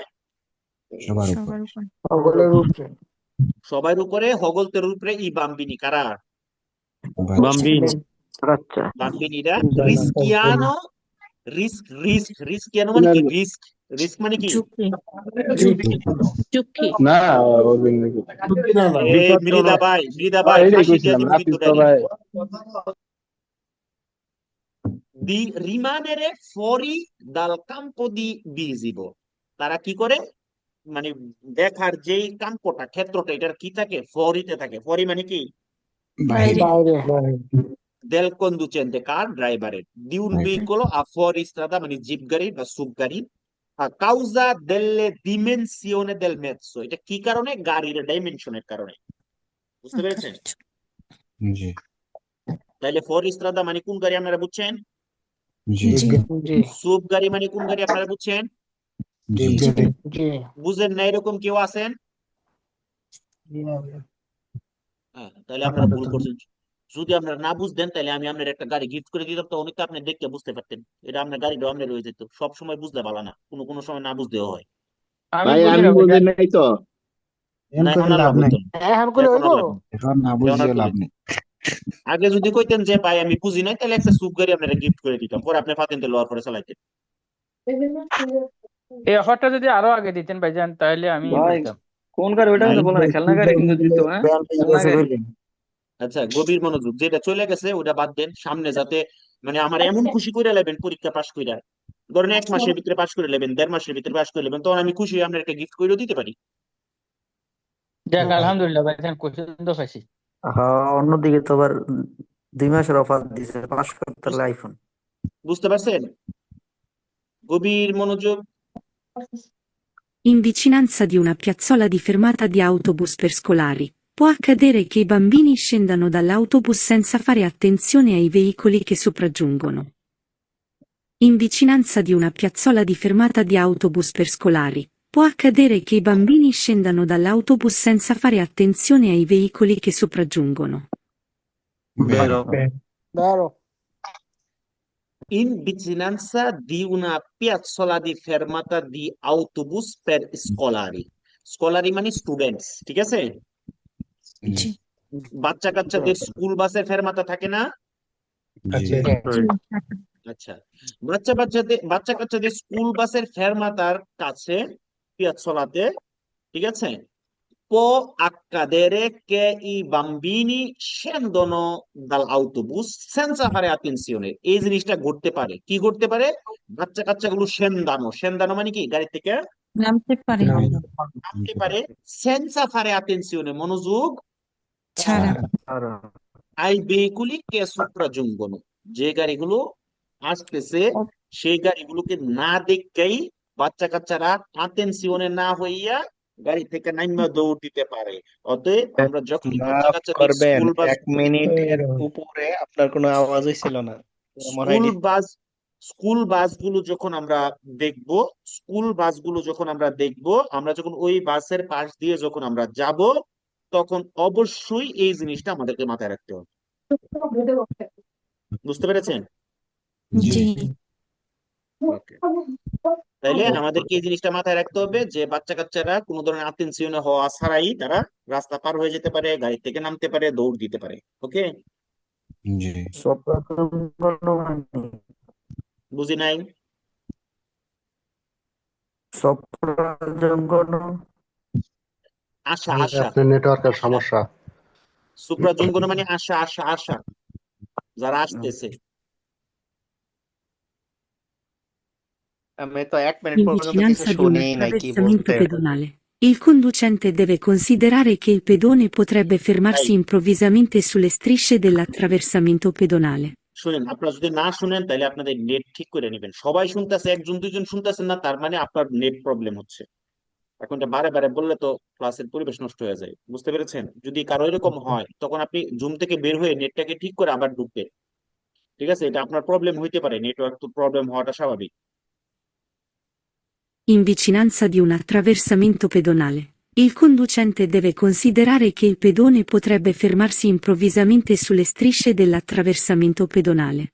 সবার উপর। সবার উপর সকলের উপরে। সবার উপরে, হগলতের উপরে, ই বাম্বিনি কারা? বাম্বিনিরা। রিস্কিয়ানো, রিস্কিয়ানো মানে কি? রিস্ক মানে কি? ঝুঁকি ঝুঁকি। ঝুঁকি না মৃদা ভাই ফাঁসি দিয়ে দিব কিন্তু direct. di rimanere fuori dal campo di visivo, তারা কি করে, মানে দেখার যেই কাম্পটা, ক্ষেত্রটা, এটার কি থাকে? ফরিতে থাকে। ফরি মানে কি? বাইরে বাইরে Del conducente, car driver. Di un Right. veicolo a fuoristrada, মানে জিপ গাড়ি বা সুপ গাড়ি, a causa delle dimensioni del mezzo. এটা কি কারণে? গাড়ির ডাইমেনশনের কারণে। বুঝতে পেরেছেন? জি তাইলে ফুoristrada মানে কোন গাড়ি আপনারা বুঝছেন? জি জি জি সুপ গাড়ি মানে কোন গাড়ি আপনারা বুঝছেন? জি জি বুঝেন না এরকম কেউ আছেন? হ্যাঁ, তাহলে আপনারা ভুল করছেন। যদি আপনারা না বুঝতেন তাহলে আমি আপনার একটা গাড়ি গিফট করে দিতাম, তো অনেক আপনি দেখতে বুঝতে পারতেন। এটা আপনার গাড়িটা আপনার রয়ে যেত। সব সময় বুঝলে ভালো না, কোনো কোনো সময় না বুঝতেও হয়। ভাই আমি বুঝি নাই তো। এখন না, করে এখন আর লাভ লাভ নেই, হইতো না। এখন করে এখন হইব আর লাভ নেই। এখন না এখন আর বুঝিয়ে লাভ কইলে- নেই। আগে যদি কইতেন যে ভাই আমি বুঝি নাই, তাহলে একটা সুপ গাড়ি আপনারা গিফট করে দিতাম, পরে আপনি পাতেন্টে লওয়ার পরে চালাইতেন। এই অফারটা যদি আরো আগে দিতেন ভাইজান তাহলে আমি ভাই বলতাম। কোন গাড়ি ওটা কিন্তু বলে না, খেলনা গাড়ি কিন্তু দিত। হ্যাঁ খেলনা গাড়ি। আচ্ছা, গভীর মনোযোগ। যেটা চলে গেছে ওটা বাদ দেন, সামনে যাতে মানে আমার এমন খুশি করে নেবেন পরীক্ষা পাশ কইরা, ধরেন 1 মাসের ভিতরে পাশ করে নেবেন, 1.5 মাসের ভিতরে পাশ করে নেবেন, তখন আমি খুশি হয়ে আপনার একটা গিফট করেও দিতে পারি। যাক আলহামদুলিল্লাহ ভাইজান, কোশ্চেন তো পাইছি। হ্যাঁ, অন্যদিকে তো আবার 2 মাসের অফার দিছে, পাস করতে হলে আইফোন। বুঝতে পারছেন? গভীর মনোযোগ। In vicinanza di una piazzola di fermata di autobus per scolari, può accadere che i bambini scendano dall'autobus senza fare attenzione ai veicoli che sopraggiungono. In vicinanza di una piazzola di fermata di autobus per scolari, può accadere che i bambini scendano dall'autobus senza fare attenzione ai veicoli che sopraggiungono. Vero. Vero. In vicinanza di una piazzola di fermata di autobus per scolari. Scolari মানে students, ঠিক আছে? জি বাচ্চা কাচ্চাদের school বাসের ফেরমাতা থাকে না? জি আচ্ছা, বাচ্চা কাচ্চাদের স্কুল বাসের ফেরমাতার কাছে, পিয়াzzolate, ঠিক আছে? Può accadere che i bambini scendono dall'autobus senza fare attenzione. এই জিনিসটা ঘটতে পারে। কি ঘটতে পারে? বাচ্চা কাচ্চাগুলো সেন্দানো মানে কি? গাড়ি থেকে নামতে পারে নামতে পারে, senza fare attenzione, মনোযোগ, ছাড়া ai veicoli che sopraggiungono, যে গাড়িগুলো আসতেছে সেই গাড়িগুলোকে না দেখেই বাচ্চা কাচ্চারা আটেনশনে না হইয়া গাড়ি থেকে নাইমা দৌড় দিতে পারে। অতএব আমরা যখন বাচ্চা মাফ কাচ্চাদের করবেন, স্কুল বাস 1 মিনিটের উপরে আপনার কোনো আওয়াজই ছিল না। আমার স্কুল আইডি বাস স্কুল বাসগুলো যখন আমরা দেখব, আমরা যখন ওই বাসের পাশ দিয়ে যখন আমরা যাব, তখন অবশ্যই এই জিনিসটা আমাদেরকে মাথায় রাখতে হবে। বুঝতে পেরেছেন? জি ওকে, তাইলে আমাদেরকে এই জিনিসটা মাথায় রাখতে হবে যে বাচ্চা কাচ্চারা কোনো ধরনের আত্মীয় হওয়া ছাড়াই তারা রাস্তা পার হয়ে যেতে পারে, গাড়ি থেকে নামতে পারে, দৌড় দিতে পারে। ওকে, জি বুঝি নাই? আশা আশা আপনার নেটওয়ার্কের সমস্যা। সুপ্রাজঙ্গন মানে আশা আশা আশা, যারা আসতেছে। আমি তো 1 মিনিট In পর্যন্ত কিছু vicinanza di un শুনেই নাই কি attraversamento বলতে। pedonale, il conducente deve considerare che il pedone potrebbe fermarsi improvvisamente sulle strisce dell'attraversamento pedonale. শুনেন, আপনারা যদি না শুনেন তাহলে আপনাদের নেট ঠিক করে নেবেন। সবাই শুনতেছে, 1 2 জন শুনতেছেন না, তার মানে আপনার নেট প্রবলেম হচ্ছে। এখন এটা বারে বারে বললে তো ক্লাসের পরিবেশ নষ্ট হয়ে যায়। বুঝতে পেরেছেন? যদি কারো এরকম হয় তখন আপনি জুম থেকে বের হয়ে নেটটাকে ঠিক করে আবার ঢুকবেন। ঠিক আছে? এটা আপনার প্রবলেম হইতে পারে, নেটওয়ার্ক তো প্রবলেম হওয়াটা স্বাভাবিক। In vicinanza di un attraversamento pedonale, il conducente deve considerare che il pedone potrebbe fermarsi improvvisamente sulle strisce dell'attraversamento pedonale.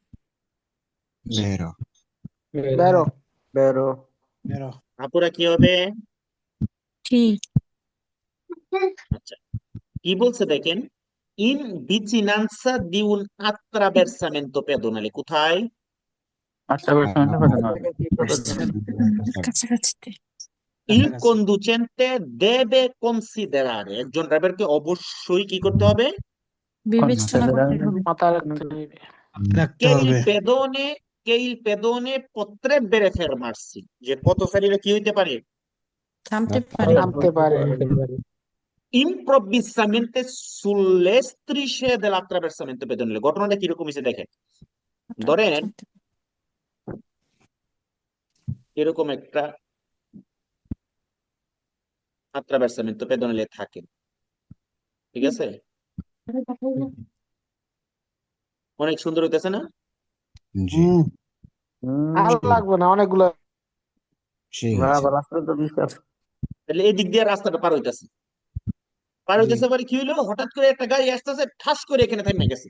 Vero. Vero. আপুরা কি হবে? ঠিক আচ্ছা, কি বলছে দেখেন, in vicinanza di un attraversamento pedonale, কোথায়? কাছাকাছিতে Il conducente deve considerare, একজন ড্রাইভারকে অবশ্যই কি করতে হবে? বিবেচনা করতে হবে মাথায় রাখতে হবে। রাখতে Che হবে। il pedone potrebbe fermarsi, যে পথচারীরা কি হইতে পারে? থামতে পারে নামতে পারে improvvisamente sulle strisce dell'attraversamento pedonale। ঘটনাটা কিরকম হয়েছে দেখেন, ধরেন এরকম একটা attraversamento pedonale থাকে, ঠিক আছে? অনেক সুন্দর হইতেছে না? জি আর লাগবে না, অনেকগুলো। ঠিক না, আছে আবার রাস্তা তো বিশাল। তাহলে এই দিক দিয়ে রাস্তাটা পার হইতেছে, পরে কি হইলো, হঠাৎ করে একটা গাড়ি আসতেছে, ঠাস করে এখানে থামে গেছে,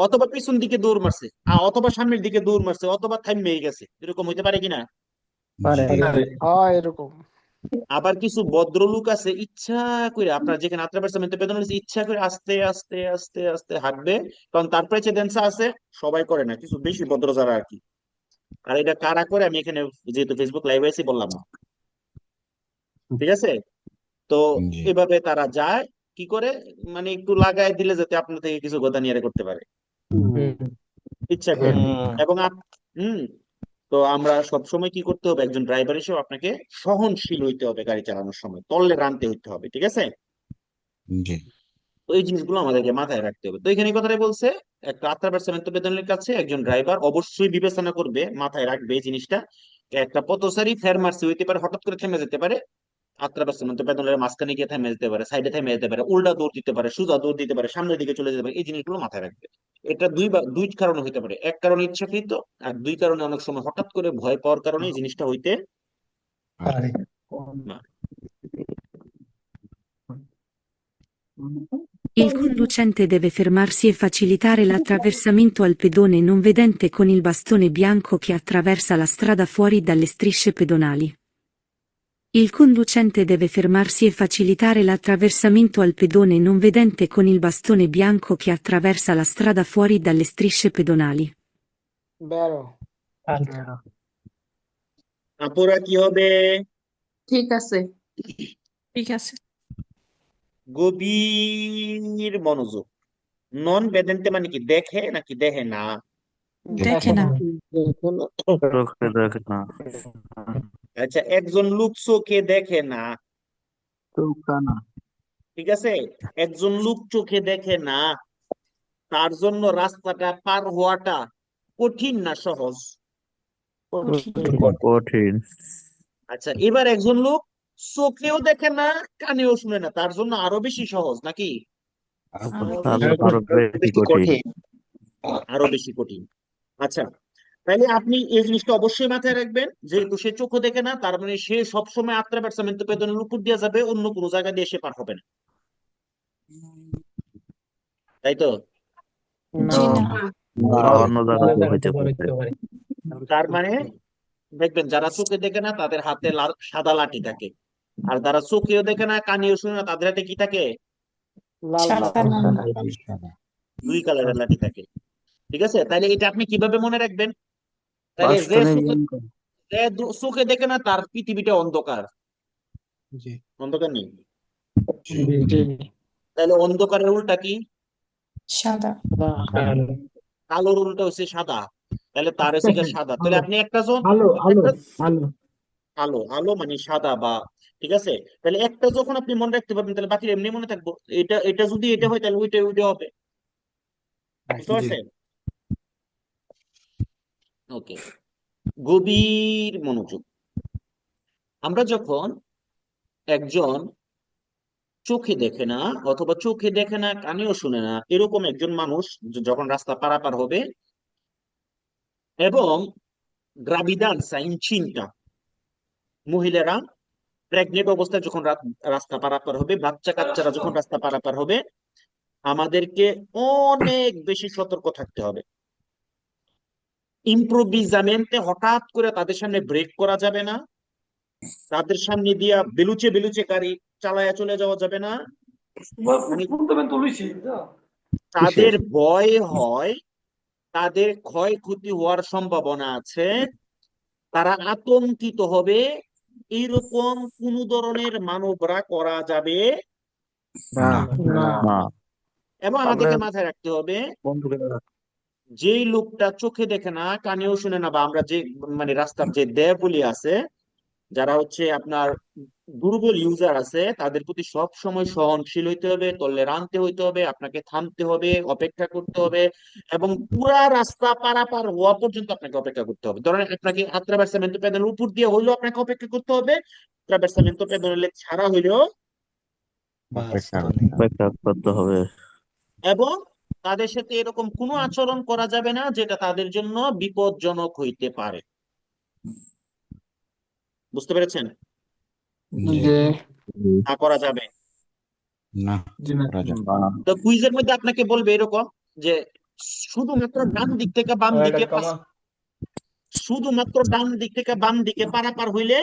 অথবা পিছন দিকে দৌড় মারছে, অথবা সামনের দিকে দৌড় মারছে, অথবা থামে গেছে। এরকম হইতে পারে কিনা? পারে হয় এরকম। আবার কিছু ভদ্রলোক আছে ইচ্ছা করে, আপনার যেখানে attraversamento pedonale আছে, ইচ্ছা করে আস্তে আস্তে আস্তে আস্তে হাঁটবে, কারণ তার প্রেসিডেন্স আছে, সবাই করে না, কিছু বেশি ভদ্র যারা আর কি। আর এটা কারা করে আমি এখানে যেহেতু ফেসবুক লাইভে আছি বললাম না, ঠিক আছে? তো জি এভাবে তারা যায়, কি করে, মানে একটু লাগাই দিলে যাতে আপনার থেকে কিছু কথা নিয়ে করতে পারে ইচ্ছা করে। এবং তো আমরা সবসময় কি করতে হবে, একজন ড্রাইভার হিসেবে আপনাকে সহনশীল হইতে হবে, গাড়ি চালানোর সময় তললে রানতে হইতে হবে, ঠিক আছে? জি তো এই জিনিসগুলো আমাদেরকে মাথায় রাখতে হবে। তো এখানে এই কথাটাই বলছে, একটা attraversamento pedonale কাছে একজন ড্রাইভার অবশ্যই বিবেচনা করবে, মাথায় রাখবে এই জিনিসটা, একটা পথচারী ফেরমার্সি হইতে পারে, হঠাৎ করে থেমে যেতে পারে, attraversamento pedonale মাঝখানে গিয়ে থেমে যেতে পারে, সাইডে থেমে যেতে পারে, উল্টা দৌড় দিতে পারে, সোজা দৌড় দিতে পারে, সামনের দিকে চলে যেতে পারে। এই জিনিসগুলো মাথায় রাখবে। এটা দুই কারণে হইতে পারে, এক কারণে ইচ্ছাকৃত, আর দুই কারণে অনেক সময় হঠাৎ করে ভয় পাওয়ার কারণে এই জিনিসটা হইতে পারে পারে। Il conducente deve fermarsi e facilitare l'attraversamento al pedone non vedente con il bastone bianco che attraversa la strada fuori dalle strisce pedonali. Il conducente deve fermarsi e facilitare l'attraversamento al pedone non vedente con il bastone bianco che attraversa la strada fuori dalle strisce pedonali. বেরো। আপুরা কি হবে? ঠিক আছে। ঠিক আছে। গভীর মনোযোগ। নন বেদেন্তে মানে কি, দেখে নাকি দেখে না? দেখে না। চোখে দেখে না। আচ্ছা, একজন লোক চোখে দেখে না, চোখটা না। ঠিক আছে? একজন লোক চোখে দেখে না, তার জন্য রাস্তাটা পার হওয়াটা কঠিন না সহজ? কঠিন। আচ্ছা, এবার একজন লোক চোখেও দেখে না, কানেও শুনে না, তার জন্য আরো বেশি সহজ নাকি? আরো বেশি কঠিন। আরো বেশি কঠিন। আচ্ছা, তাহলে আপনি এই জিনিসটা অবশ্যই মাথায় রাখবেন, যেহেতু সে চোখও দেখে না, তার মানে সে সবসময় attraversamento pedonale উপর দিয়ে যাবে, অন্য কোনো জায়গা দিয়ে সে পার হবে না, তাই তো? জি না। অন্য জায়গাতে হইতে পারে। তার মানে দেখবেন যারা চোখে দেখে না তাদের হাতে সাদা লাঠি থাকে, আর যারা চোখেও দেখে না, কানেও শুনে না, তাদের হাতে কি থাকে? লাল সাদা লাল। লাল। দুই কালারের লাঠি থাকে, ঠিক আছে? তাইলে এটা আপনি কিভাবে মনে রাখবেন? তাহলে যে বাস্তনে চোখে দেখে না, তার পৃথিবীটা অন্ধকার, জি অন্ধকার নেই। জি। তাহলে অন্ধকারের উল্টা কি? সাদা। কালোর উল্টা হচ্ছে সাদা, তাহলে তার হচ্ছে গিয়ে সাদা। তাহলে আপনি একটা আলো আলো আলো। আলো, আলো মানে সাদা বা, ঠিক আছে? তাহলে একটা যখন আপনি মনে রাখতে পারবেন, তাহলে বাকি এমনি মনে থাকবো। এটা যদি এটা হয়, তাহলে ওইটা হবে, বুঝতে পারছেন? ওকে, গভীর মনোযোগ। আমরা যখন একজন চোখে দেখে না, অথবা চোখে দেখে না, কানেও শুনে না, এরকম একজন মানুষ যখন রাস্তা পারাপার হবে, এবং gravidanza incinta, মহিলারা প্রেগনেন্ট অবস্থায় যখন রাস্তা পারাপার হবে, বাচ্চা কাচ্চারা যখন রাস্তা পারাপার হবে, আমাদেরকে অনেক বেশি সতর্ক থাকতে হবে। ইম্প্রোভিজামেন্টে হঠাৎ করে তাদের সামনে ব্রেক করা যাবে না, তাদের সামনে দিয়া বেলুচে বেলুচে গাড়ি চালায়া চলে যাওয়া যাবে না। তাদের ভয় হয়, তাদের ক্ষয়ক্ষতি হওয়ার সম্ভাবনা আছে, তারা আতঙ্কিত হবে, এইরকম কোন ধরনের মানবরা করা যাবে না না। এবং আমাদেরকে মাথায় রাখতে হবে, যেই লোকটা চোখে দেখে না, কানেও শুনে না, বা আমরা যে মানে রাস্তার যে দেয়ালগুলি আছে, যারা হচ্ছে আপনার দুর্বল ইউজার আছে তাদের প্রতি সব সময় সহনশীল হইতে হবে, টলারেন্ট হইতে হবে, আপনাকে থামতে হবে, অপেক্ষা করতে হবে, এবং পুরা রাস্তা পারাপার হওয়া পর্যন্ত আপনাকে অপেক্ষা করতে হবে। ধরেন আপনাকে attraversamento pedonale উপর দিয়ে হইলেও আপনাকে অপেক্ষা করতে হবে, attraversamento pedonale ছাড়া হইলেও, অপেক্ষা অপেক্ষা করতে হবে। এবং তাদের সাথে এরকম কোনো আচরণ করা যাবে না যেটা তাদের জন্য বিপজ্জনক হইতে পারে। বুঝতে পেরেছেন? জি জি তা করা যাবে। না জি না। করা যাবে না। তো কুইজের মধ্যে আপনাকে বলবে এরকম যে শুধুমাত্র ডান দিক থেকে বাম দিকে শুধুমাত্র ডান দিক থেকে বাম দিকে পারাপার হইলে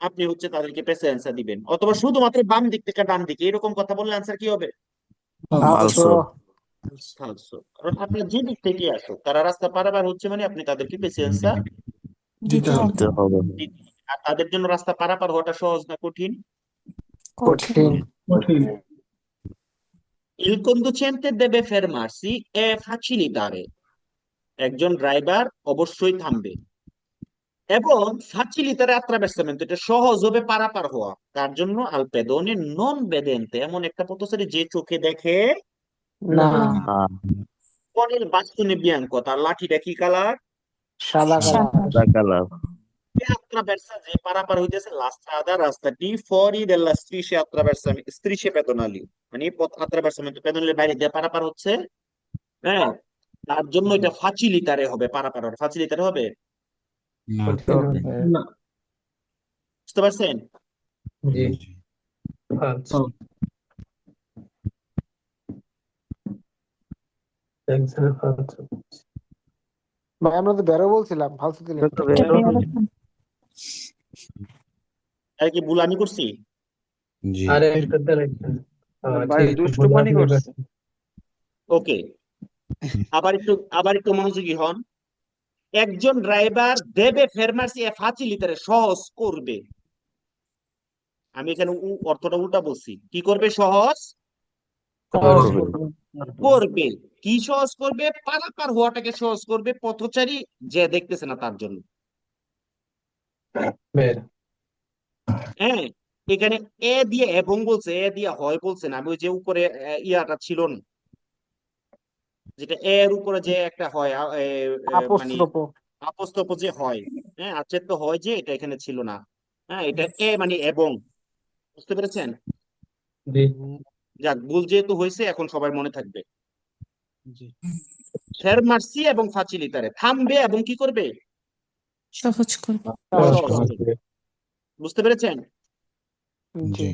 আপনি হচ্ছে তাদেরকে পেসে অ্যান্সার দিবেন, অথবা শুধুমাত্র বাম দিক থেকে ডান দিকে এরকম কথা বললে অ্যান্সার কি হবে? ফালসো ফালসো। কারণ আপনার যে দিক থেকে আসুক তারা রাস্তা পারাপার হচ্ছে মানে আপনি তাদেরকে পেসে অ্যান্সার দিতে হবে দিতে হবে। দিতে হবে। আর তাদের জন্য রাস্তা পারাপার হওয়াটা সহজ না কঠিন? কঠিন কঠিন। Il conducente deve fermarsi e facilitare. একজন ড্রাইভার অবশ্যই থামবে এবং facilitare attraversamento, এটা সহজ হবে পারাপার হওয়া তার জন্য al pedone non vedente, এমন একটা পথচারী যে চোখে দেখে না না না। con il bastone bianco, তার লাঠিটা কি কালার? সাদা কালার সাদা সাদা কালার। che attraversa, যে পারাপার হইতেছে la strada, রাস্তাটি fuori della strisce pedonali, মানে attraversamento pedonale বাইরে দিয়ে পারাপার হচ্ছে, হ্যাঁ, তার জন্য এটা ফাচিলিটারে হবে, পারাপার হবে, ফাচিলিটারে হবে। না না। বুঝতে পারছেন? জি জি ফালসো একজনের ফালসো ভাই আমরা তো বেরো বলছিলাম ফালসো দিলেন এটা এটা বেরো। বেরোবেন আর কি ভুল আমি করছি? জি আরে একটা দেখেন ভাই দুষ্টুমানি করছে। ওকে, আবার একটু মনোযোগী হন। একজন ড্রাইভার দেবে ফেরমার্সি এ ফাচিলিটারে, সহজ করবে। আমি এখানে অর্থটা উল্টা বলছি। কি করবে? সহজ করবে। করবে। কি সহজ করবে? পারাপার হওয়াটাকে সহজ করবে পথচারী যে দেখতেছে না তার জন্য। বের হ্যাঁ, এখানে এ দিয়ে এবং বলছে, এ দিয়ে হয় বলছে না। আমি ওই যে উপরে ইয়াটা ছিল না, যেটা এর উপরে যে একটা হয় মানে আপস্ত্রপ আপস্তপ যে হয়, হ্যাঁ, আচ্ছেদ তো হয়, যে এটা এখানে ছিল না। হ্যাঁ, এটা এ মানে এবং। বুঝতে পেরেছেন? জি যাক, ভুল যেহেতু হয়েছে এখন সবার মনে থাকবে। জি ফেরমার্সি এবং ফাচিলিটারে, থামবে এবং কি করবে? সহজ করবে সহজ করবে। বুঝতে পেরেছেন? জি জি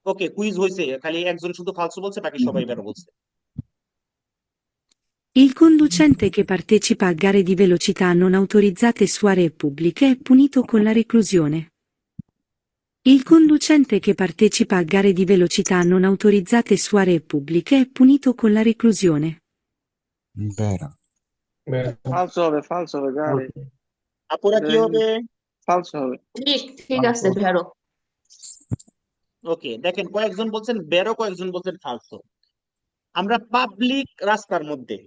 ওকে, কুইজ হয়েছে, খালি একজন শুধু ফালসো বলছে, বাকি সবাই বেরো বলছে। Il conducente che partecipa a gare di velocità non autorizzate su aree pubbliche è punito con la reclusione. Il conducente che partecipa a gare di velocità non autorizzate su aree pubbliche è punito con la reclusione. বেরো বের ফালসো হবে, ফালসো হবে, গাড়ি আপুরা কি হবে? ফালসো হবে। ঠিক আছে বেরো। ওকে, দেখেন কয়েকজন বলছেন বেরো, কয়েকজন বলছেন ফালসো। আমরা পাবলিক রাস্তার মধ্যে,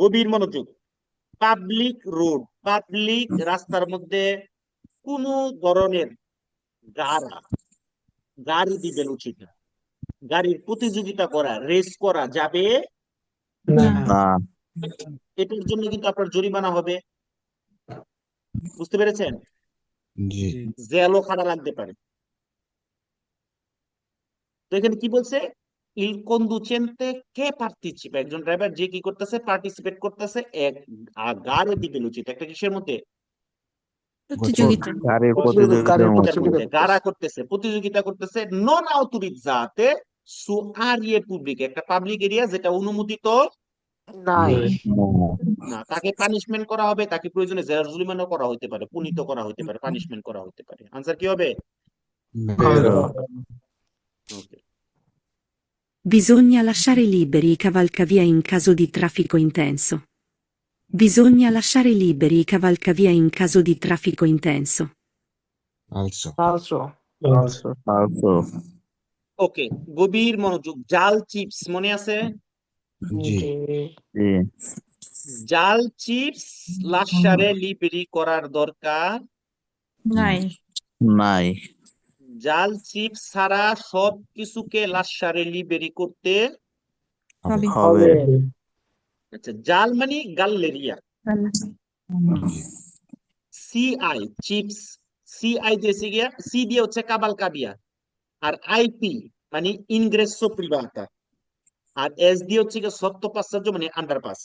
গভীর মনোযোগ, পাবলিক রোড, পাবলিক রাস্তার মধ্যে কোন ধরনের গাড়ি দিবেন উচিত না। গাড়ির প্রতিযোগিতা করা, রেস করা যাবে না না। এটার জন্য কিন্তু আপনার জরিমানা হবে। বুঝতে পেরেছেন? জি জেলও খাড়া লাগতে পারে। তো এখানে কি বলছে? ইল কন্ডুচেন্তে কে পার্টিসিপেট, একজন ড্রাইভার যে কি করতেছে, পার্টিসিপেট করতেছে এক গাড়ি দিবেন উচিত, একটা কিসের মধ্যে? প্রতিযোগিতা গাড়ির গাড়ির প্রতিযোগিতার মধ্যে। প্রতিযোগিতা গাড়া করতেছে, প্রতিযোগিতা করতেছে, নন আউটোরিজাতে সু আরিয়ে পুবলিক, একটা পাবলিক এরিয়া যেটা অনুমোদিত নাই না, তাকে পানিশমেন্ট করা হবে, তাকে প্রয়োজনে জেল জরিমানা করা হতে পারে, পুনিত করা হতে পারে, পানিশমেন্ট করা হতে পারে। আনসার কি হবে? বেরো ওকে, Bisogna lasciare liberi i cavalcavia in caso di traffico intenso. Bisogna lasciare liberi i cavalcavia in caso di traffico intenso. ফালসো ফালসো ফালসো ফালসো। ওকে, গভীর মনোযোগ। জাল চিপস মনে আছে? জি জি জি জাল চিপস লাশারে লিবেরি করার দরকার নাই নাই জাল চিপস ছাড়া সব কিছুকে লাসারে লিবেরি করতে হবে হবে আচ্ছা জাল মানে গাল্লেরিয়া জি সিআই চিপস সিআই দিয়েছে গিয়া সি দিয়ে হচ্ছে কাবাল কাবিয়া আর আইপি মানে ইনগ্রেসো প্রিভাতা আর এস দিয়ে হচ্ছে গিয়ে সত্য পাশ্চাত্য মানে আন্ডারপাস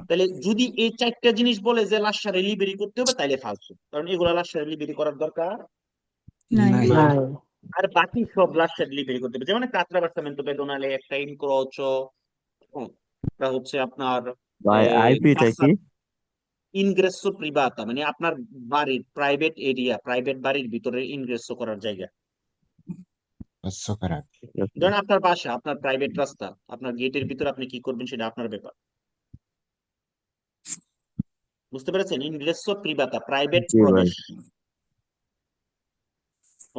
তাহলে যদি এই চারটা জিনিস বলে যে লাসারে লিবেরি করতে হবে তাইলে ফালতু কারণ এগুলা লাসারে লিবেরি করার দরকার নাই নাই নাই আর বাকি সব লাসারে লিবেরি করতে হবে যেমন কাতরা বার্সামেন্টো পেদোনালে একটা ইনক্রোচো তা হচ্ছে আপনার ভাই আইপিটা কি ইনগ্রেসো প্রিভাতা মানে আপনার বাড়ির প্রাইভেট এরিয়া প্রাইভেট বাড়ির ভিতরে ইনগ্রেসো করার জায়গা পাঁচশো খারাপ ধরেন আপনার বাসা আপনার প্রাইভেট রাস্তা আপনার গেটের ভিতরে আপনি কি করবেন সেটা আপনার ব্যাপার বুঝতে পেরেছেন ইনগ্রেসো প্রিভাতা প্রাইভেট জি ভাই প্রবেশ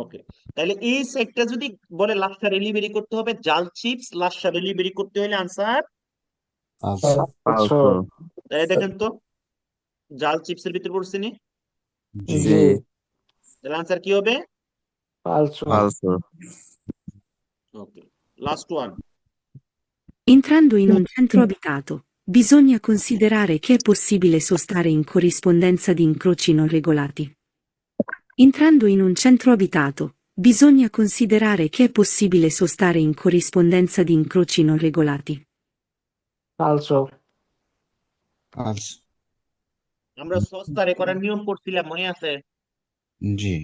ওকে তাহলে এই সেটটা যদি বলে লাশটা ডেলিভারি করতে হবে জাল চিপস লাশটা ডেলিভারি করতে হলে আনসার পাঁচশো পাঁচশো তাহলে দেখেন তো জাল চিপসের ভিতরে পড়ছে নি জি জি তাহলে আনসার কি হবে পালসো পাঁচশো okay last one Entrando in un centro abitato, bisogna considerare che è possibile sostare in corrispondenza di incroci non regolati. Entrando in un centro abitato, bisogna considerare che è possibile sostare in corrispondenza di incroci non regolati. পালসো পাঁচশো আমরা সস্তারে করার নিয়ম করছিলাম মনে আছে জি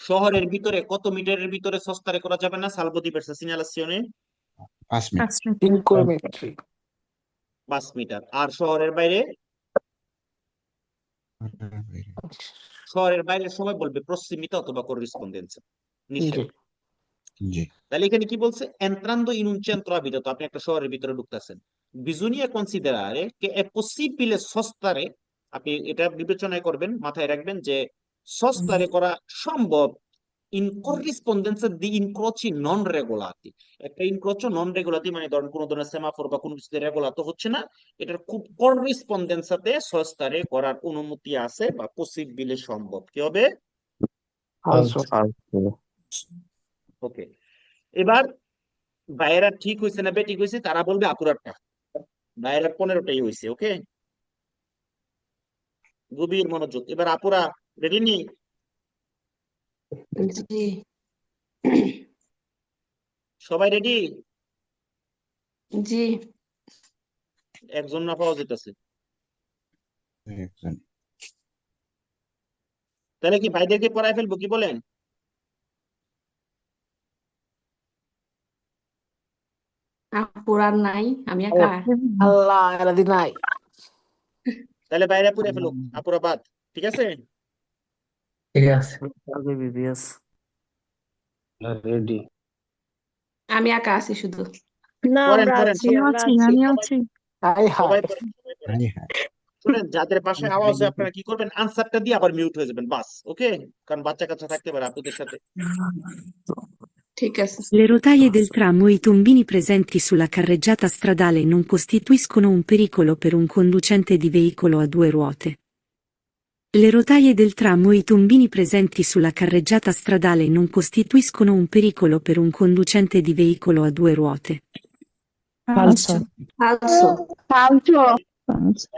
শহরের ভিতরে কত মিটারের ভিতরে সস্তারে করা যাবে না সালভো di per segnalazione 5 minute 5 minute 5 metri 5 metre আর শহরের বাইরে শহরের বাইরে সবাই বলবে প্রসিমিতা অথবা corrispondenza নিশ্চয় জি জি তাহলে এখানে কি বলছে entrando in un centro abitato আপনি একটা শহরের ভিতরে ঢুকতেছেন bisogna considerare che è possibile sostare আপনি এটা বিবেচনায় করবেন মাথায় রাখবেন যে সস্তারে করা সম্ভব in corrispondenza di incroci non regolati একটা ইনক্রোচো নন রেগুলাতি মানে ধরেন কোন ধরনের সেমাফোর বা কোনো কিছুতে রেগুলাতো হচ্ছে না এটার খুব করেসপন্ডেন্সাতে সস্তারে করার অনুমতি আছে বা পসিবলে সম্ভব কি হবে পালসো পাঁচশো ওকে এবার বাইরা ঠিক হয়েছে না বেঠিক হয়েছে তারা বলবে আপুরারটা বাইরা 15টাই হয়েছে ওকে গভীর মনোযোগ এবার আপুরা রেডি নি জি সবাই রেডি জি একজন না পাওয়া যেতেছে একজন তাহলে কি ভাইদেরকে পড়ায় ফেলবো কি বলেন আপুরার নাই আমি একা আল্লাহ এরা দি নাই তাহলে বাইরে পড়ে ফেলো আপুরা বাদ ঠিক আছে ঠিক আছে আগে বিবিএস রেডি আমি একা আছি শুধু পড়েন পড়েন আমি আছি হাই সবাই হাই পড়েন সবাই পড়েন। হাই হাই শুনেন যাদের পাশে আওয়াজ হয় আপনারা কি করবেন আনসারটা দিয়ে আবার মিউট হয়ে যাবেন বাস ওকে কারণ বাচ্চা কাচ্চা থাকতে পারে আপনাদের সাথে ঠিক আছে Le rotaie del tram o i tombini presenti sulla carreggiata stradale non costituiscono un pericolo per un conducente di veicolo a due ruote. Le rotaie del tram o i tombini presenti sulla carreggiata stradale non costituiscono un pericolo per un conducente di veicolo a due ruote. পালসো ফালসো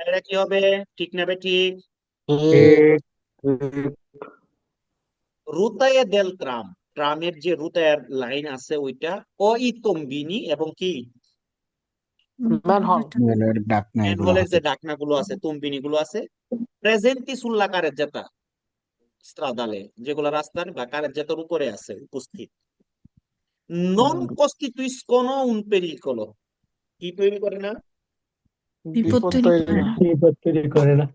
এটা কি হবে ঠিক না ঠিক রুতায়ে দেল tram ট্রামের যে রুতায়ের line আছে ওইটা ও ই তম্বিনি এবং কি ম্যানহোল মেলের ডাক নাই ম্যানহোলের যে ডাকনা গুলো আছে তম্বিনি গুলো আছে প্রেজেন্টি সুল্লা কারেজ্জাতা স্ট্রাদালে যেগুলো রাস্তার বা কারেজ্জাতার উপরে আছে উপস্থিত নন কস্টিতুইসকোনো উন পেরিকোলো কি তৈরি করে না বিপদ তৈরি করে না। বিপদ তৈরি করে না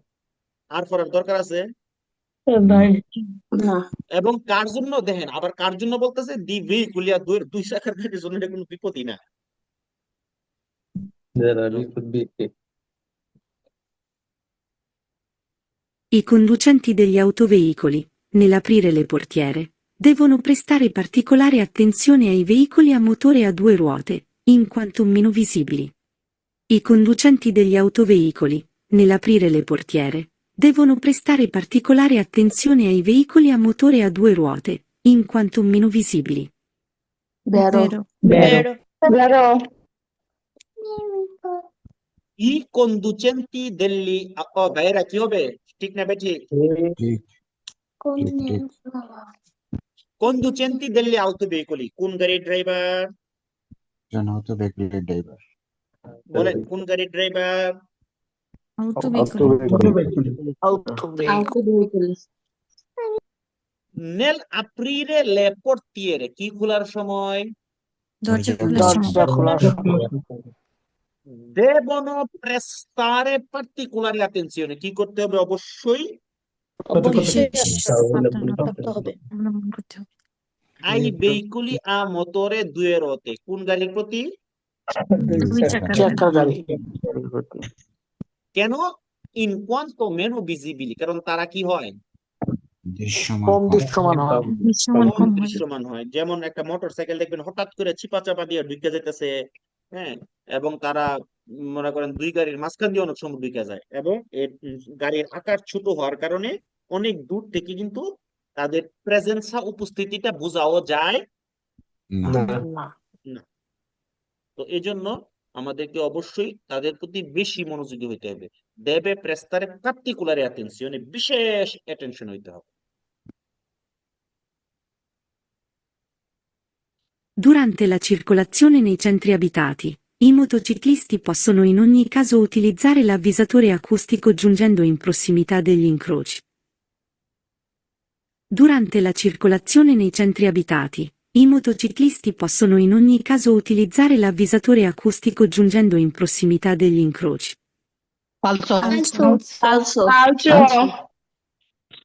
আর পড়ার দরকার আছে নাই না এবং কার জন্য দেখেন আবার কার জন্য বলতেছে দি ভেহিকুলিয়া দুই চাকার গাড়ির জন্য এটা কোনো বিপদই না বিপদ বিপদ I conducenti degli autoveicoli, nell'aprire le portiere, devono prestare particolare attenzione ai veicoli a motore a due ruote, in quanto meno visibili. I conducenti degli autoveicoli, nell'aprire le portiere, Devono prestare particolare attenzione ai veicoli a motore a due ruote, in quanto meno visibili. Vero. Vero. Vero. I conducenti degli ভাইয়েরা কি হবে ঠিক না বেঠিক ঠিক ঠিক conducenti degli autoveicoli কোন গাড়ির ড্রাইভার জন হতো vehicle driver বলেন কোন গাড়ির driver Autovehicoli. nel aprire le portiere কি খোলার সময় দরজা খোলার দরজা সময় খোলার সময় devono prestare particolare attenzione কি করতে হবে অবশ্যই বিশেষ করতে হবে। অবলম্বন করতে হবে ai veicoli a motore due ruote কোন গাড়ির প্রতি দুই চাকার চাকা গাড়ি কেন in quanto meno visibili কারণ তারা কি হয় দৃশ্যমান কম হয়। দৃশ্যমান হয় দৃশ্যমান কম কম হয় দৃশ্যমান হয় যেমন একটা মোটরসাইকেল দেখবেন হঠাৎ করে চিপা চাপা দিয়ে ঢুকে যেতেছে হ্যাঁ এবং তারা মনে করেন দুই গাড়ির মাঝখান দিয়ে অনেক সময় ঢুকে যায় এবং এর গাড়ির আকার ছোট হওয়ার কারণে অনেক দূর থেকে কিন্তু তাদের প্রেজেন্সা উপস্থিতিটা বোঝাও যায় না না তো এই জন্য আমাদেরকে অবশ্যই তাদের প্রতি বেশি মনোযোগী হইতে হবে deve prestare particolare attenzione বিশেষ অ্যাটেনশন হইতে হবে Durante la circolazione nei centri abitati, i motociclisti possono in ogni caso utilizzare l'avvisatore acustico giungendo in prossimità degli incroci. Durante la circolazione nei centri abitati, i motociclisti possono in ogni caso utilizzare l'avvisatore acustico giungendo in prossimità degli incroci. Falso. Falso.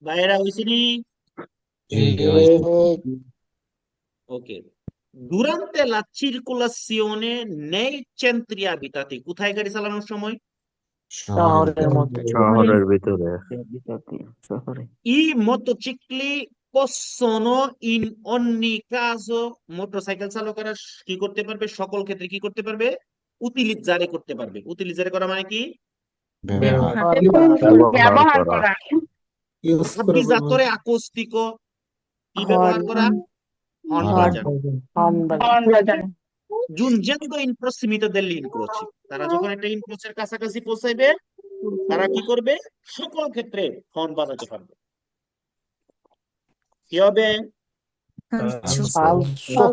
বাইরা হইছিনি ঠিক ওকে durante la circolazione nei centri abitati কোথায় গাড়ি চালানোর সময় শহরের মধ্যে শহরের ভিতরে শহরে i motocicli possono in ogni caso motorcycle চালকেরা কি করতে পারবে সকল ক্ষেত্রে কি করতে পারবে utilizzare করতে পারবে utilizzare করা মানে কি ব্যবহার করা ইউজ করে avvisatore acustico কি ব্যবহার করা হর্ন বাজানো হর্ন বাজানো giungendo in prossimità degli incroci তারা যখন একটা ইনক্রোচের কাছাকাছি পৌঁছাইবে তারা কি করবে সকল ক্ষেত্রে হর্ন বাজাতে পারবে কি হবে ফালসো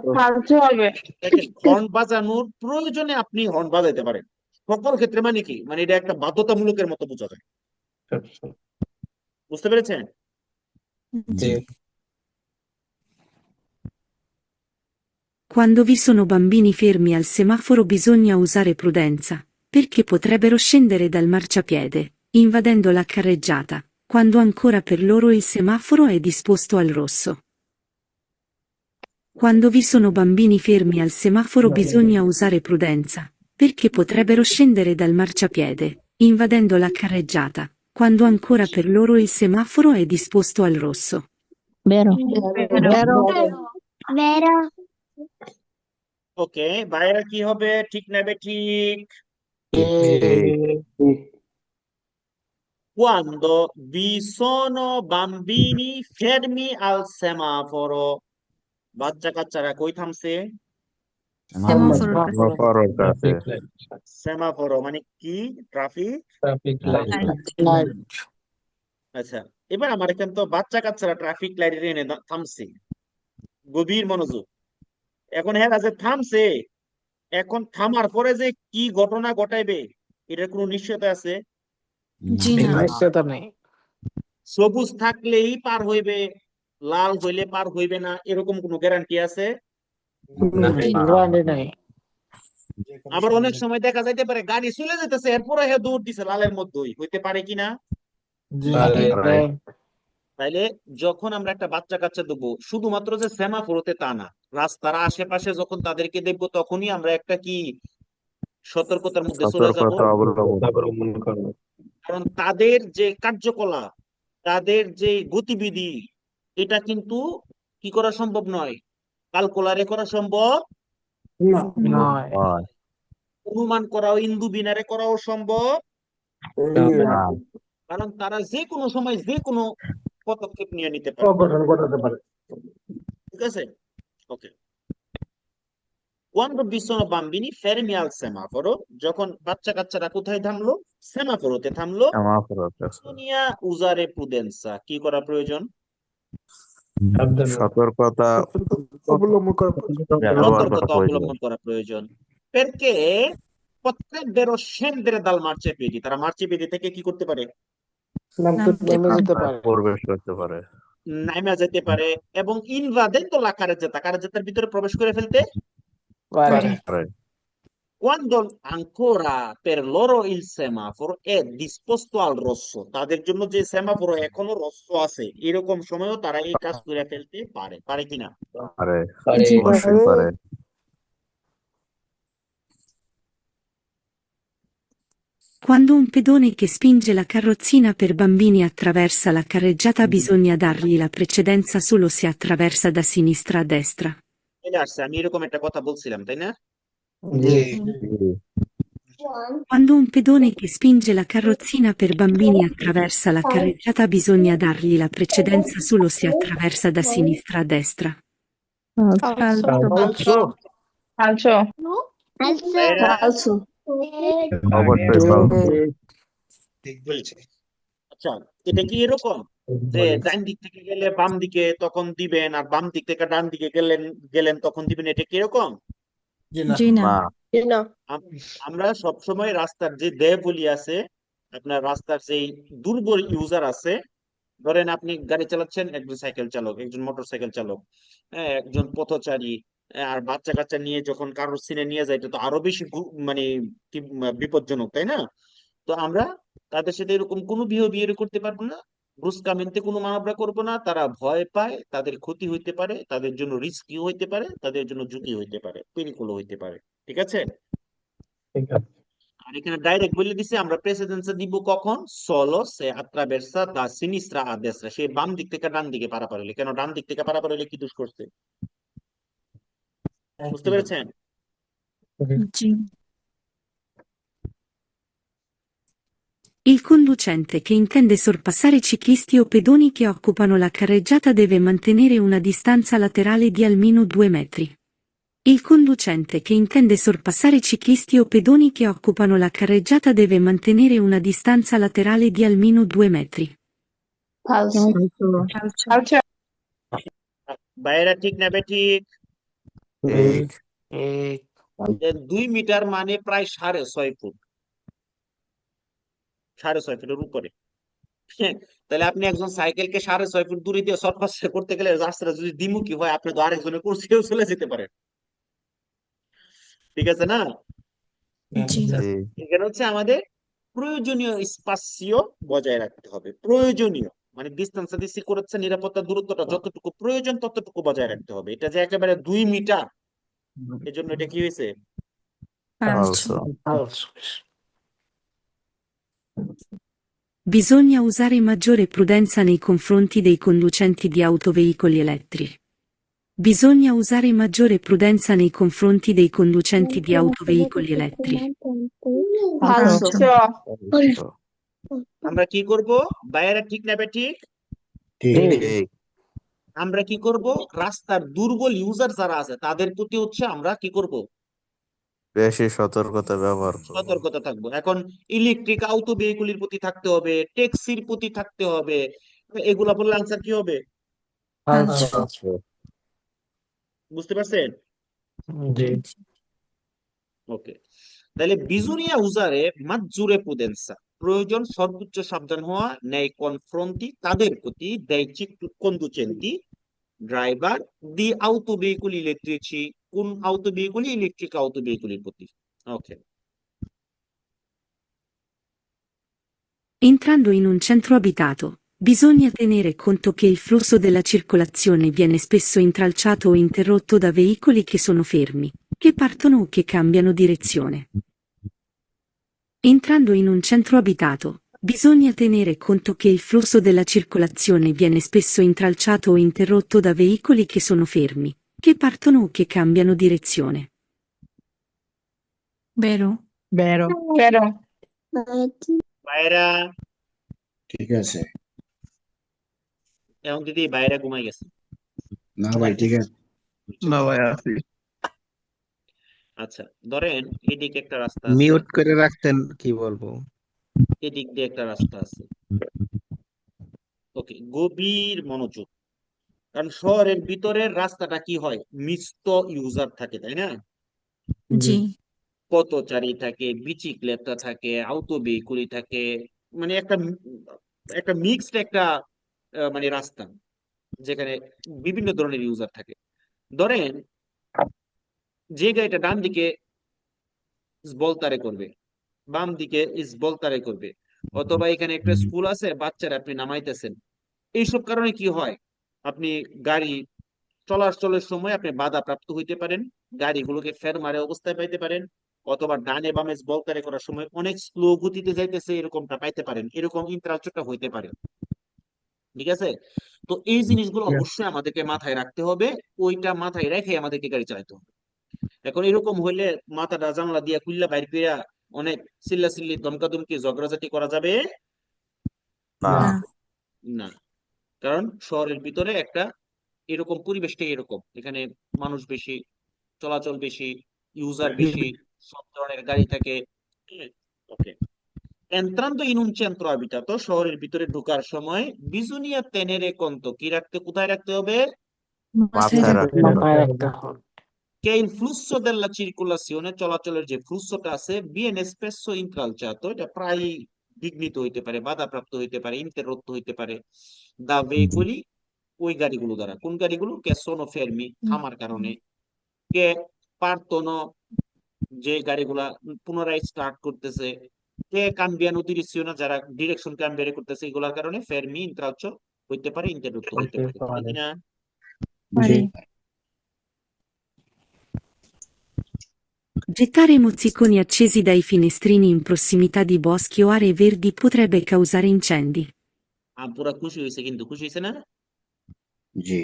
দেখেন হর্ন বাজানোর প্রয়োজনে আপনি হর্ন বাজাইতে পারেন সকল ক্ষেত্রে মানে কি মানে এটা একটা বাধ্যতামূলকের মতো বোঝা যায় বুঝতে পেরেছেন Quando vi sono bambini fermi al semaforo bisogna usare prudenza, perché potrebbero scendere dal marciapiede, invadendo la carreggiata, quando ancora per loro il semaforo è disposto al rosso. Quando vi sono bambini fermi al semaforo bisogna usare prudenza, perché potrebbero scendere dal marciapiede, invadendo la carreggiata, quando ancora per loro il semaforo è disposto al rosso. Vero. ওকে বাইরে কি হবে ঠিক না ঠিক quando vi sono bambini fermi al semaforo বাচ্চা কাচ্চারা কই থামছে শহরের কাছে সেমাফোরো মানে কি ট্রাফিক আচ্ছা এবার আমার এখানে তো বাচ্চা কাচ্চারা ট্রাফিক লাইটে এনে থামছে গভীর মনোযোগ এখন হ্যাঁ যে থামছে এখন থামার পরে যে কি ঘটনা ঘটাইবে এটার কোনো নিশ্চয়তা আছে জি না নিশ্চয়তা নেই সবুজ থাকলেই পার হইবে লাল হইলে পার হইবে না এরকম কোনো গ্যারান্টি আছে গ্যারান্টি নাই আবার অনেক সময় দেখা যাইতে পারে গাড়ি চলে যেতেছে এরপরে হে দৌড় দিছে লালের মধ্যেই হইতে পারে কিনা তাইলে যখন আমরা একটা বাচ্চা কাচ্চা দেবো শুধুমাত্র যে সেমাফোরতে তা না রাস্তার আশেপাশে যখন তাদেরকে দেখবো তখনই আমরা একটা কি সতর্কতার মধ্যে চলে যাব সতর্কতা অবলম্বন করবে কারণ তাদের যে কার্যকলাপ তাদের যে গতিবিধি এটা কিন্তু কি করা সম্ভব নয় ক্যালকুলারে করা সম্ভব নয় অনুমান করাও ইন্দু বিনারে করাও সম্ভব কারণ তারা যে কোনো সময় যে কোনো পদক্ষেপ নিয়ে নিতে পারে। অঘটন ঘটাতে পারে। ঠিক আছে, ওকে। Quando vi sono bambini fermi al semaforo, যখন বাচ্চা কাচ্চারা কোথায় থামলো? সেমাফোরোতে থামলো। Bisogna usare prudenza, কি করা প্রয়োজন? সতর্কতা অবলম্বন করা ব্যবহার করা সতর্কতা প্রয়োজন। অবলম্বন করা প্রয়োজন। Perché potrebbero scendere dal marciapiedi, তারা মার্চেপিedi থেকে কি করতে পারে? নেমে যেতে পারে। প্রবেশ করতে পারে। নাইমা যেতে পারে এবং invadendo la carreggiata, কারেজ্জাতার ভিতরে প্রবেশ করে ফেলতে পারে। পারে। Quando ancora per loro il semaforo è disposto al rosso, তাদের জন্য যে সেমাফোর এখনো রস্য আছে, এরকম সময়ও তারা এই কাজ করে ফেলতে পারে, পারে কিনা? পারে, জি। অবশ্যই পারে। Quando un pedone che spinge la carrozzina per bambini attraversa la carreggiata bisogna dargli la precedenza solo se attraversa da sinistra a destra. চলে আসছে, আমি এরকম একটা কথা বলছিলাম, তাই না? জি। Quando un pedone che spinge la carrozzina per bambini attraversa la carreggiata bisogna dargli la precedenza solo se attraversa da sinistra a destra. Falso. Falso. Falso. ভাইরা, falso, অবশ্যই falso। ঠিক বলছে। আচ্ছা, এটা কি এরকম যে ডান দিক থেকে গেলে বাম দিকে তখন দিবেন, আর বাম দিক থেকে ডান দিকে গেলেন তখন দিবেন, এটা কি এরকম? জি না। না, আমরা সব সময় রাস্তার যে দেবলি আছে, আপনার রাস্তার যেই দুর্বল ইউজার আছে, ধরেন আপনি গাড়ি চালাচ্ছেন, একজন সাইকেল চালক, একজন মোটরসাইকেল চালক, হ্যাঁ, একজন পথচারী, আর বাচ্চা কাচ্চা নিয়ে যখন কারোর সিনে নিয়ে যায়, এটা তো আরো বেশি মানে কি বিপজ্জনক, তাই না? তো আমরা তাদের সাথে এরকম কোনো বিহেভিয়ার করতে পারবো না, ব্রুস্কামিনতে কোনো মানবরা করবো না। তারা ভয় পায়, তাদের ক্ষতি হইতে পারে, তাদের জন্য রিস্কি হইতে পারে, তাদের জন্য ঝুঁকি হইতে পারে, পেরিকুল হইতে পারে। ঠিক আছে? আর এখানে ডাইরেক্ট বলে দিছে আমরা প্রেসিডেন্সে দিব কখন? Solo say attraversa da sinistra a destra, সে বাম দিক থেকে ডান দিকে পারাপার হইলে। কেন ডান দিক থেকে পারাপার হইলে কি দোষ করছে? বুঝতে পেরেছেন? জি। Il conducente che intende sorpassare ciclisti o pedoni che occupano la carreggiata deve mantenere una distanza laterale di almeno 2 metri. Il conducente che intende sorpassare ciclisti o pedoni che occupano la carreggiata deve mantenere una distanza laterale di almeno 2 metri. falso, Falso. Falso. বাইরা ঠিক না ঠিক? ঠিক। 2 metre মানে প্রায় 6.5 foot, 6.5 ফুটের উপরে। হ্যাঁ, তাহলে আপনি একজন সাইকেলকে 6.5 ফুট দূরে দিয়ে শর্ট পাস করতে গেলে রাস্তাটা যদি দ্বিমুখী হয়, আপনি তো আরেকজনের কুর্সিও চলে যেতে পারেন। ঠিক আছে না? জি। এখানে হচ্ছে আমাদের প্রয়োজনীয় স্পাসিও বজায় রাখতে হবে। প্রয়োজনীয় মানে ডিস্টেন্স দিছি করেছে, নিরাপত্তা দূরত্বটা যতটুকু প্রয়োজন ততটুকু বজায় রাখতে হবে। এটা যে একেবারে 2 মিটার, এজন্য এটা কি হয়েছে? Falso. Falso. Bisogna usare maggiore prudenza nei confronti dei conducenti di autoveicoli elettrici. Bisogna usare maggiore prudenza nei confronti dei conducenti di autoveicoli elettrici. falso, Falso. আমরা কি করব? বাইরে ঠিক না ঠিক? ঠিক। আমরা কি করব? রাস্তার দুর্বল ইউজার যারা আছে তাদের প্রতি হচ্ছে আমরা কি করব? বেশি সতর্কতা ব্যবহার করব। সতর্কতা থাকবো। এখন ইলেকট্রিক আউটো ভেহিকুলের প্রতি থাকতে হবে, ট্যাক্সির প্রতি থাকতে হবে। এগুলা বললে আনসার কি হবে? Falso. বুঝতে পারছেন? জি। ওকে, তাহলে বিজুরিয়া উজারে মাজ্জুরে পুদেন্সা, প্রয়োজন সর্বোচ্চ সাবধান হওয়া, nei confronti তাদের প্রতি, dei conducenti ড্রাইভার, দি auto veicoli elettrici কোন auto veicoli? Electric auto veicoli প্রতি। ওকে, Entrando in un centro abitato, bisogna tenere conto che il flusso della circolazione viene spesso intralciato o interrotto da veicoli che sono fermi, che partono o che cambiano direzione. Entrando in un centro abitato, bisogna tenere conto che il flusso della circolazione viene spesso intralciato o interrotto da veicoli che sono fermi, che partono o che cambiano direzione. Vero. Vero. বাইরা ঠিক আছে। এখন দিদি বাইরে ঘুমাই গেছে। না ভাই ঠিক আছে। না ভাই আছি। আচ্ছা, ধরেন এদিকে একটা রাস্তা আছে, মিউট করে রাখতেন, কি বলবো। এদিক দিয়ে একটা রাস্তা আছে। ওকে, গভীর মনোযোগ, কারণ শহরের ভিতরের রাস্তাটা কি হয়, মিক্সড ইউজার থাকে, তাই না? জি পথচারী থাকে, বিচিক্লেতা থাকে, আউটো ভেহিকুলি থাকে, মানে একটা মিক্সড একটা মানে রাস্তা, যেখানে বিভিন্ন ধরনের ইউজার থাকে। ধরেন যে গাড়িটা ডান দিকে বলতারে করবে, বাম দিকে বলতারে করবে, অথবা এখানে একটা স্কুল আছে, বাচ্চারা আপনি নামাইতেছেন, এইসব কারণে কি হয়, আপনি গাড়ি চলাচলের সময় আপনি বাধা প্রাপ্ত হইতে পারেন, গাড়িগুলোকে ফের মারে অবস্থায় পাইতে পারেন, অথবা ডানে বামে বলতারে করার সময় অনেক স্লো গতিতে যাইতেছে এরকমটা পাইতে পারেন, এরকম ইন্টারাকশনটা হইতে পারে। ঠিক আছে? তো এই জিনিসগুলো অবশ্যই আমাদেরকে মাথায় রাখতে হবে, ওইটা মাথায় রেখে আমাদেরকে গাড়ি চালাতে হবে। এখন এরকম হইলে মাথাটা জানলা দিয়া খুললা বাইর কইরা অনেক চিল্লাচিল্লি ধমকাধমকি ঝগড়াঝাটি করা যাবে না। না না। কারণ শহরের ভিতরে একটা এরকম পরিবেশটা এরকম, এখানে মানুষ বেশি, চলাচল বেশি, ইউজার বেশি, সব ধরনের গাড়ি থাকে। ওকে, entrando in un centro abitato, শহরের ভিতরে ঢোকার সময় bisogna tenere conto, কি রাখতে, কোথায় রাখতে হবে, মাথায় মাথায় রাখতে রাখতে মাথায় হবে। রাখতে হবে। che il flusso della circolazione, চলাচলের যে ফ্লুসটা আছে, viene spesso intralciato, এটা প্রায় বিঘ্নিত হইতে পারে, বাধাপ্রাপ্ত হইতে পারে, ইন্টাররোত্ত হইতে পারে, দা veicoli, ওই গাড়িগুলো দ্বারা। কোন গাড়িগুলো? che sono fermi, থামার কারণে, che partono, যে গাড়িগুলা পুনরায় স্টার্ট করতেছে, কে cambiano direzione, যারা ডিরেকশন ক্যাম্বিয়ারে করতেছে, এগুলোর কারণে ফেরমি ইন্ট্রালচো হইতে পারে, ইন্টাররুপ্ত হইতে পারে, তাই না? পারে। Gettare mozziconi accesi dai finestrini in prossimità di boschi o aree verdi potrebbe causare incendi. পুরা খুশি হয়েছে, কিন্তু খুশি হয়েছে না? জি।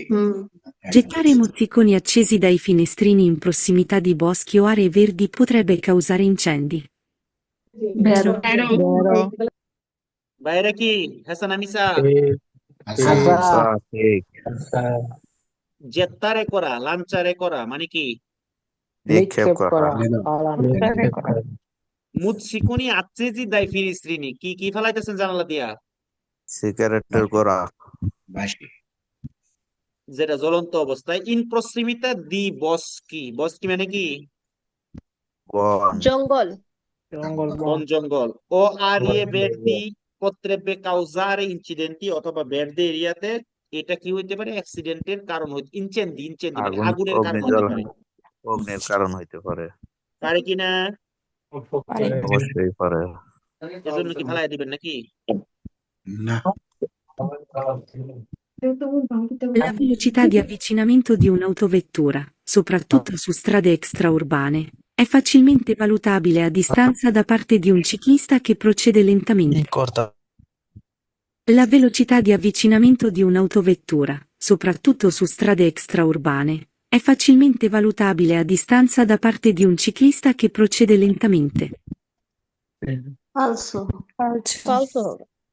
Gettare mozziconi accesi dai finestrini in prossimità di boschi o aree verdi potrebbe causare incendi. বেরো বাইরে কি হাসান আনিসা? আচ্ছা, আচ্ছা, ঠিক। জেত্তারে করা, লাঞ্চারে করা মানে কি? নিক্ষেপ নিক্ষেপ করা। করা, পালানো করা। মুৎসিকুনি আচ্ছেজি দাই ফিনিস্ত্রিনি, কি ফেলাইতেছেন জানালা দিয়া? সিগারেটের গোড়া। বাসি। যেটা জ্বলন্ত অবস্থায়। ইন প্রসিমিতা দি বস্কি, বস্কি মানে কি? বন। জঙ্গল। জঙ্গল, বন বন। জঙ্গল। ও আরিয়ে verdi potrebbe causare incidenti, অথবা verde এরিয়াতে এটা কি হইতে পারে, অ্যাক্সিডেন্টের কারণ হইতে, ইনচেন্দি মানে আগুন, আগুনের কারণ হইতে অগ্নিজল, পারে, অগ্নির কারণ হইতে পারে। পারে কিনা? পারে। অবশ্যই পারে। এজন্য কি ফালাই দিবেন নাকি? না। La velocità di avvicinamento di un'autovettura, soprattutto su strade extraurbane, è facilmente valutabile a distanza da parte di un ciclista che procede lentamente. La velocità di avvicinamento di un'autovettura, soprattutto su strade extraurbane, è facilmente valutabile a distanza da parte di un ciclista che procede lentamente. ফালসো। ফালসো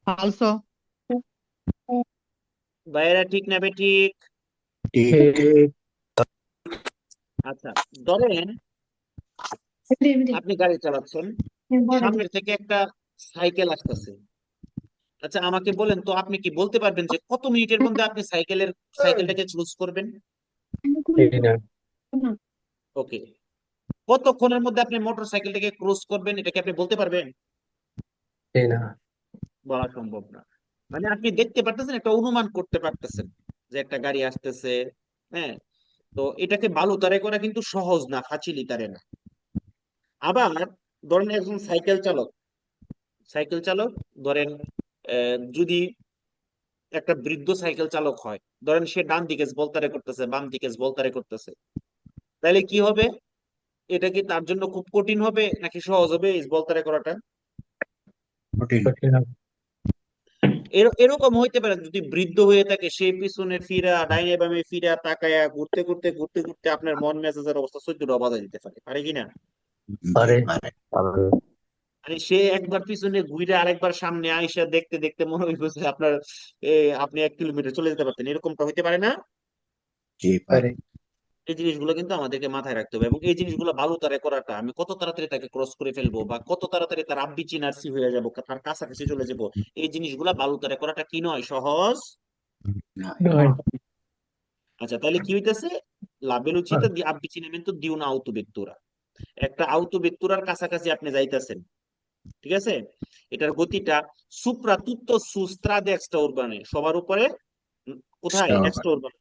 ফালসো। ভাইয়েরা ঠিক না বেঠিক? ঠিক। আচ্ছা, ধরেন আপনি গাড়ি চালাচ্ছেন, সামনের থেকে একটা সাইকেল আসতেছে। আচ্ছা, আমাকে বলেন তো, আপনি কি বলতে পারবেন যে কত মিনিটের মধ্যে আপনি সাইকেলটাকে ক্রুজ করবেন? ওকে, কতক্ষণের মধ্যে আপনি মোটর সাইকেলটাকে ক্রুজ করবেন, এটা কি আপনি বলতে পারবেন? বলা সম্ভব না। মানে আপনি দেখতে পারতেছেন, একটা অনুমান করতে পারতেছেন যে একটা গাড়ি আসতেছে। হ্যাঁ, তো এটাকে বালুতারে করা কিন্তু সহজ না, ফাঁচিলিতারে না। আবার ধরেন একজন সাইকেল চালক ধরেন যদি একটা বৃদ্ধ সাইকেল চালক হয়, ধরেন সে ডান দিকে বলতারে করতেছে, বাম দিকে বলতারে করতেছে, তাহলে কি হবে? এটা কি তার জন্য খুব কঠিন হবে নাকি সহজ হবে এই বলতারে করাটা? কঠিন। এরকম হইতে পারে, যদি বৃদ্ধ হয়ে থাকে, সে পিছনে ফিরা, ডাইনে বামে ফিরা তাকায়া ঘুরতে ঘুরতে ঘুরতে ঘুরতে আপনার মন মেজাজের অবস্থা 14টা বাজা দিতে পারে, পারে কিনা? পারে। মানে সে একবার পিছনে ঘুরে আরেকবার সামনে আইসা দেখতে দেখতে মনে হইতেছে আপনার আপনি 1 কিলোমিটার চলে যেতে পারতেন, এরকমটা হইতে পারে না? জি পারে। এই জিনিসগুলো কিন্তু আমাদেরকে মাথায় রাখতে হবে, এবং এই জিনিসগুলো বালুতারে করাটা, আমি কত তাড়াতাড়ি তাকে ক্রস করে ফেলবো বা কত তাড়াতাড়ি তার আব্বি চিনার্সি হয়ে যাবো, তার কাছাকাছি চলে যাবো, এই জিনিসগুলা বালুতারে করাটা কি নয়, সহজ। না, আচ্ছা, তাহলে কি হইতেছে? লাবেলুচিতে আব্বি চিনামেন্তো দিউ না আউতো বেত্তুরা, একটা আউতো বেত্তুরার কাছাকাছি আপনি যাইতেছেন, ঠিক আছে? এটার গতিটা সুপ্রা তুত্তো সুস্ত্রাদে এক্সট্রা উরবানে, সবার উপরে কোথায়? Extra extra উরবানে।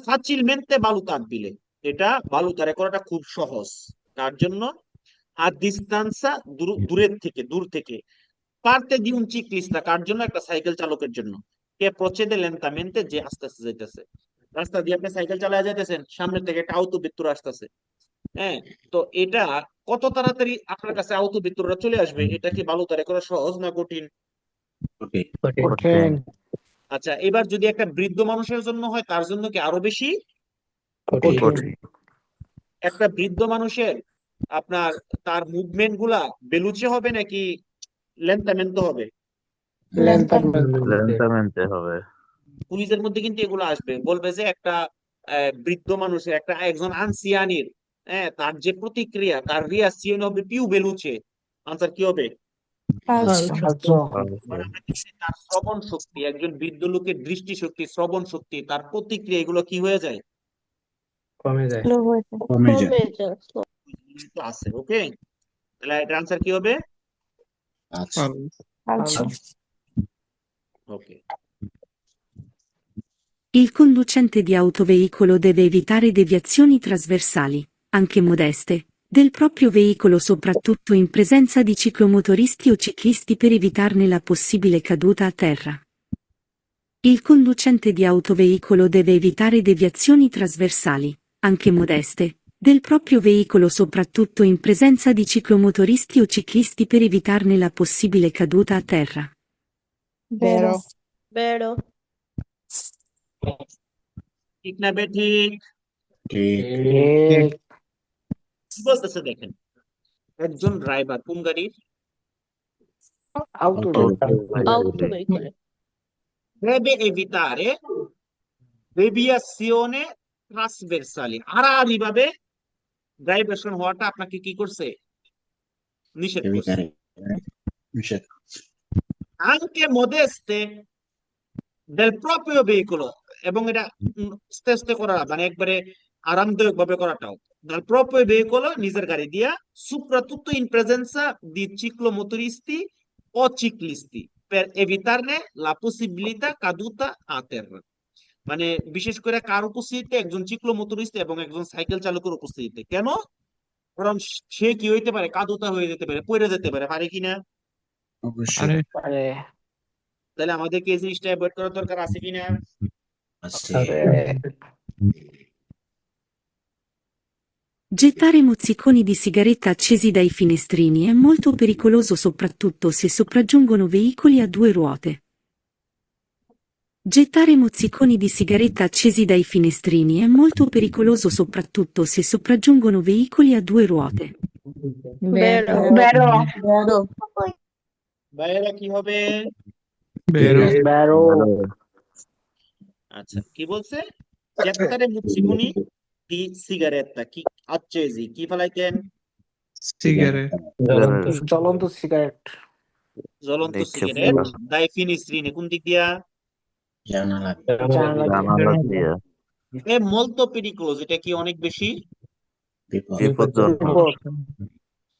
ফাচিলমেন্তে বালুতাব্বিলে, এটা বালুতারে করাটা খুব সহজ। তার জন্য আর ডিস্টান্সা দূরের থেকে, দূর থেকে পারতে দি un ciclista, কার জন্য? একটা সাইকেল চালকের জন্য। কে procede lentamente, যে আস্তে আস্তে যাইতেছে। রাস্তা দিয়ে আপনি সাইকেল চালায় যাইতেছেন, সামনে থেকে একটা আউতো বিত্তুর আসতেছে, হ্যাঁ, তো এটা কত তাড়াতাড়ি আপনার কাছে আউতো বিত্তুররা চলে আসবে, এটা কি বালুতারে করা সহজ না কঠিন? ওকে, কঠিন। আচ্ছা, এবার যদি একটা বৃদ্ধ মানুষের জন্য হয়, তার জন্য কি আরো বেশি? কঠিন। একটা বৃদ্ধ মানুষের আপনার তার মুভমেন্ট গুলা বেলুচে হবে নাকি লেন্তামেন্তো হবে? লেন্থ হবে। কুইজের মধ্যে কিন্তু এগুলো আসবে, বলবে যে একটা বৃদ্ধ মানুষের, একজন আনসিয়ানির, হ্যাঁ, তার যে প্রতিক্রিয়া, তার রিয়াকশন হবে পিউ বেলুচে। আনসার কি হবে? falso, মানে আমরা দেখছি তার শ্রবণ শক্তি, একজন বৃদ্ধ লোকের দৃষ্টিশক্তি, শ্রবণ শক্তি, তার প্রতিক্রিয়া, এগুলো কি হয়ে যায়? কমে যায়। slow হয়ে যায়, কমে যায়। তো আছে, ওকে, তাহলে এটার আনসার কি হবে? আচ্ছা, falso, okay. Il conducente di autoveicolo deve evitare deviazioni trasversali, anche modeste, del proprio veicolo, soprattutto in presenza di ciclomotoristi o ciclisti, per evitarne la possibile caduta a terra. Il conducente di autoveicolo deve evitare deviazioni trasversali, anche modeste, del proprio veicolo, soprattutto in presenza di ciclomotoristi o ciclisti, per evitarne la possibile caduta a terra. vero, vero, ঠিক না বেঠিক? ঠিক। কি বলতেছে দেখেন, একজন driver কোন গাড়ির? আউটো auto veicolo, deve evitare deviazione trasversali, আড়াআড়ি ভাবে ড্রাইভেশন হওয়াটা আপনাকে কি করছে? নিষেধ করছে। এবিটারে নিষেধ। anche modeste del proprio veicolo, এবং এটা আস্তে আস্তে করা, মানে একবারে আরামদায়ক ভাবে করাটাও। del proprio veicolo, নিজের গাড়ি দিয়া, soprattutto in presenza di ciclomotoristi o ciclisti, per evitarne la possibilità caduta a terra, মানে বিশেষ করে কার উপস্থিতিতে? একজন চিক্লোমোটরিস্ট এবং একজন সাইকেল চালকের উপস্থিতিতে। কেন? কারণ সে কি হইতে পারে? কাদুতা হয়ে যেতে পারে, পড়ে যেতে পারে, পারে কিনা? অবশ্যই পারে। তাহলে আমাদেরকে এই জিনিসটা অ্যাভয়েড করার দরকার আছে কিনা? আছে। Gettare mozziconi di sigaretta accesi dai finestrini è molto pericoloso, soprattutto se sopraggiungono veicoli a due ruote. Gettare mozziconi di sigaretta accesi dai finestrini è molto pericoloso, soprattutto se sopraggiungono veicoli a due ruote. vero, vero, বাইরে কি হবে? Barrow. আচ্ছা, কি বলছে? gettare mozziconi di sigaretta, কি accesi, কি ফেলাইতেন? জ্বলন্ত cigarette. জ্বলন্ত সিগারেট dai finestrini, কোন দিক দিয়া? জানালা জানালা দিয়ে। এ molto pericoloso, এটা কি অনেক বেশি? বিপদ।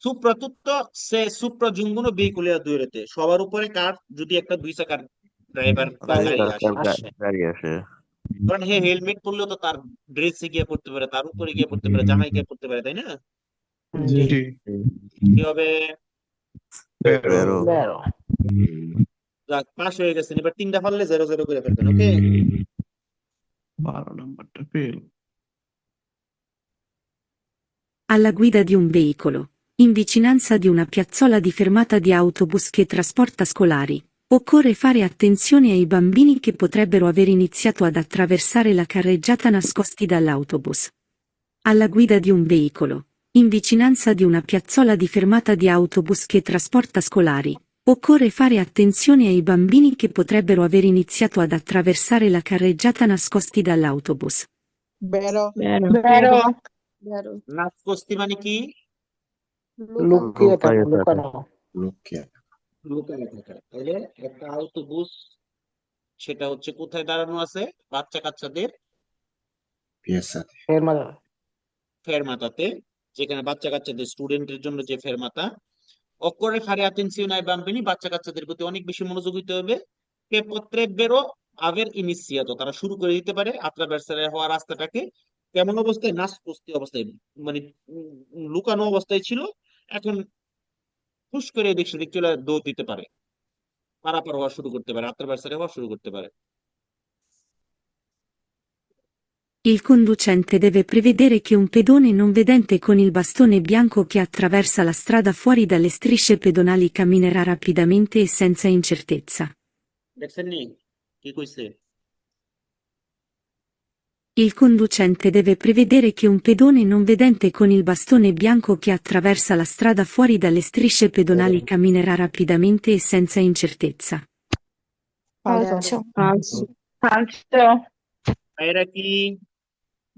soprattutto se sopraggiungono veicoli a due ruote, সবার উপরে কার? যদি একটা 2 চাকার ড্রাইভার বা গাড়ি আসে, কারণ হেলমেট পরলেও তো তার ড্রেসে গিয়ে পড়তে পারে, তার উপরে গিয়ে পড়তে পারে, জামায় গিয়ে পড়তে পারে, তাই না? কি হবে? ব্যারো। যাক, পাস হয়ে গেছেন। এবার 3টা পারলে 0-0 করে ফেলবেন, ওকে? 12 নাম্বারটা fail. Alla guida di un veicolo, in vicinanza di una piazzola di fermata di autobus che trasporta scolari, occorre fare attenzione ai bambini che potrebbero aver iniziato ad attraversare la carreggiata nascosti dall'autobus. Alla guida di un veicolo, in vicinanza di una piazzola di fermata di autobus che trasporta scolari. Occorre fare attenzione ai bambini che potrebbero aver iniziato ad attraversare la carreggiata nascosti dall'autobus. Vero. Vero. Vero. Vero. নাসকস্তি মানে কি? লুকিয়ে থাকা, লুকায়ে থাকা। লুকানো। লুকিয়ে লুকানো থাকা। তাহলে একটা আউটোবুস সেটা হচ্ছে কোথায় দাঁড়ানো আছে? বাচ্চা কাচ্চাদের পিয়াসাতে এর মাঝে ফেরমাতাতে, যেখানে বাচ্চা কাচ্চাদের স্টুডেন্টের জন্য যে ফেরমাতা। occorre fare attenzione ai bambini, বাচ্চা কাচ্চাদের প্রতি অনেক বেশি মনোযোগ দিতে হবে। che potrebbero aver iniziato, তারা শুরু করে দিতে পারে attraversare হওয়া রাস্তাটাকে কেমন অবস্থায়? নাসকস্তি অবস্থায়, মানে লুকানো অবস্থায় ছিল, এখন হুশ করে এদিক সেদিক চলে দৌড় দিতে পারে, পারাপার হওয়া শুরু করতে পারে, attraversare হওয়া শুরু করতে পারে। Il conducente deve prevedere che un pedone non vedente con il bastone bianco che attraversa la strada fuori dalle strisce pedonali camminerà rapidamente e senza incertezza. দেখছেন নি কি কইছে? Il conducente deve prevedere che un pedone non vedente con il bastone bianco che attraversa la strada fuori dalle strisce pedonali camminerà rapidamente e senza incertezza. Falso. Falso. Falso. এরা কি?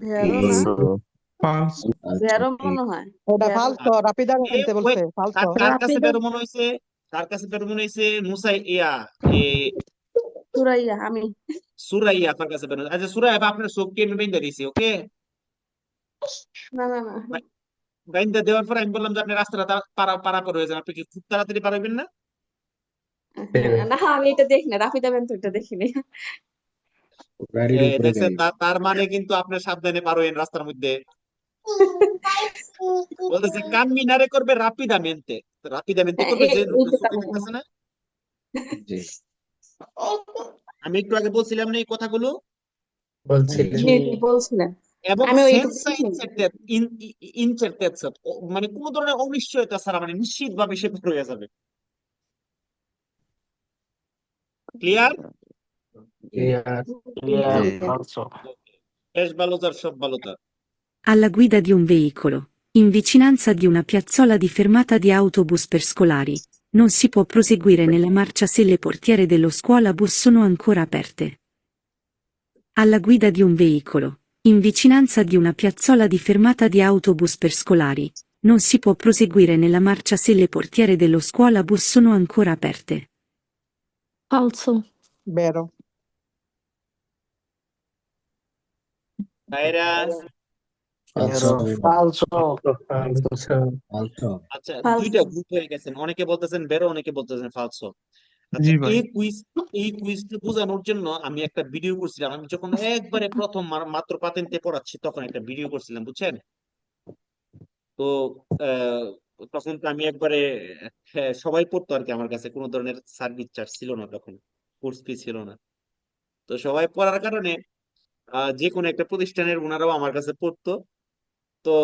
Vero না? Falso. falso, Vero মনে হয়। ওটা Vero। ফালতু রাপিদামেন্তে বলছে ফালতু কার কাছে রাপিদো। বেরো মনে হয়েছে? কার কাছে বেরো মনে হয়েছে? মুসাই ইয়া এ সুরাইয়া আমি। সুরাইয়া আপনার কাছে বেরো। আচ্ছা সুরাইয়া, আপনার চোখকে আমি বাইন্ধা দিছি, ওকে? না না না। বাইন্ধা দেওয়ার পর আমি বললাম যে আপনি রাস্তাটা পারাপার হয়ে যান, আপনি কি খুব তাড়াতাড়ি পারবেন না? না আমি এটা দেখি না, রাফিদা বেন তো এটা দেখিনি। গাড়ির উপরে দেখছেন, গাড়ি তার মানে কিন্তু আপনার সাবধানে পার হইন রাস্তার মধ্যে। বলতেছে কামিনারে করবে রাপিদামেন্তে। রাপিদামেন্তে করবে যে লোকটা এইটা চোখে তো দেখতেছে না। জি আমি একটু আগে বলছিলাম না এই কথাগুলো, বলছিলেন। জি জি বলছিলেন। এবং আমি ওইটুকু সেন্সা ইনসার্টেন্স, মানে কোন ধরনের অনিশ্চয়তা ছাড়া, মানে নিশ্চিত ভাবে সে বের হয়ে যাবে। ক্লিয়ার? Clear. ক্লিয়ার, জি ফালসো। বেশ ভালো তার, সব ভালো তার। Alla guida di un veicolo, in vicinanza di una piazzola di fermata di autobus per scolari, non si può proseguire nella marcia se le portiere dello scuolabus sono ancora aperte. Alla guida di un veicolo, in vicinanza di una piazzola di fermata di autobus per scolari, non si può proseguire nella marcia se le portiere dello scuolabus sono ancora aperte. Falso. Vero. ভাইরাস। ফালসো ফালসো। Falso. ফালসো আচ্ছা, Falso. দুইটা group হয়ে গেছেন, অনেকে বলতেছেন বেরো, অনেকে বলতেছেন ফালসো। আচ্ছা, জি ভাই। এই কুইজটা বোঝানোর জন্য আমি একটা ভিডিও করছিলাম। আমি যখন একবারে প্রথম মাত্র পাতেন্তে পড়াচ্ছি তখন একটা ভিডিও করছিলাম, বুঝছেন? তো আহ, তখন তো আমি একবারে, হ্যাঁ, সবাই পড়তো আর কি, আমার কাছে কোনো ধরনের সার্ভিস চার্জ ছিল না, তখন কোর্স ফি ছিল না। তো সবাই পড়ার কারণে যে কোনো একটা প্রতিষ্ঠানের ওনারাও আমার কাছে পড়তো। তো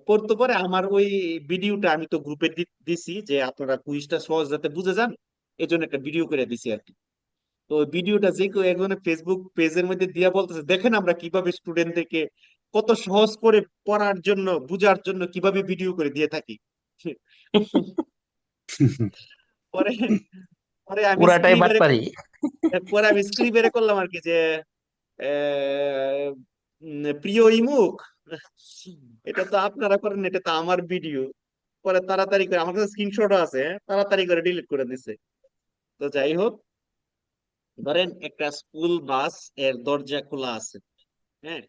পড়তে পরে আমার ওই ভিডিওটা আমি তো গ্রুপে দিছি যে আপনারা কুইজটা সহজ যাতে বুঝে যান, এই জন্য একটা ভিডিও করে দিছি আর কি। তো ওই ভিডিওটা যে কেউ একজনের ফেসবুক পেজের মধ্যে দিয়া বলতেছে, দেখেন আমরা কিভাবে স্টুডেন্টদেরকে কত সহজ করে পড়ার জন্য, বুঝার জন্য কিভাবে ভিডিও করে দিয়ে থাকি। পরে পরে আমি পুরাটাই স্ক্রিন বাটপারি। পরে আমি স্ক্রিন বের করলাম আর কি, যে প্রিয় ইমুক, এটা তো আপনারা করেন, এটা তো আমার ভিডিও। পরে তাড়াতাড়ি করে, আমার কাছে স্ক্রিনশটও আছে, তাড়াতাড়ি করে ডিলিট করে দিছে। তো যাই হোক, ধরেন একটা স্কুল বাস এর দরজা খোলা আছে, হ্যাঁ,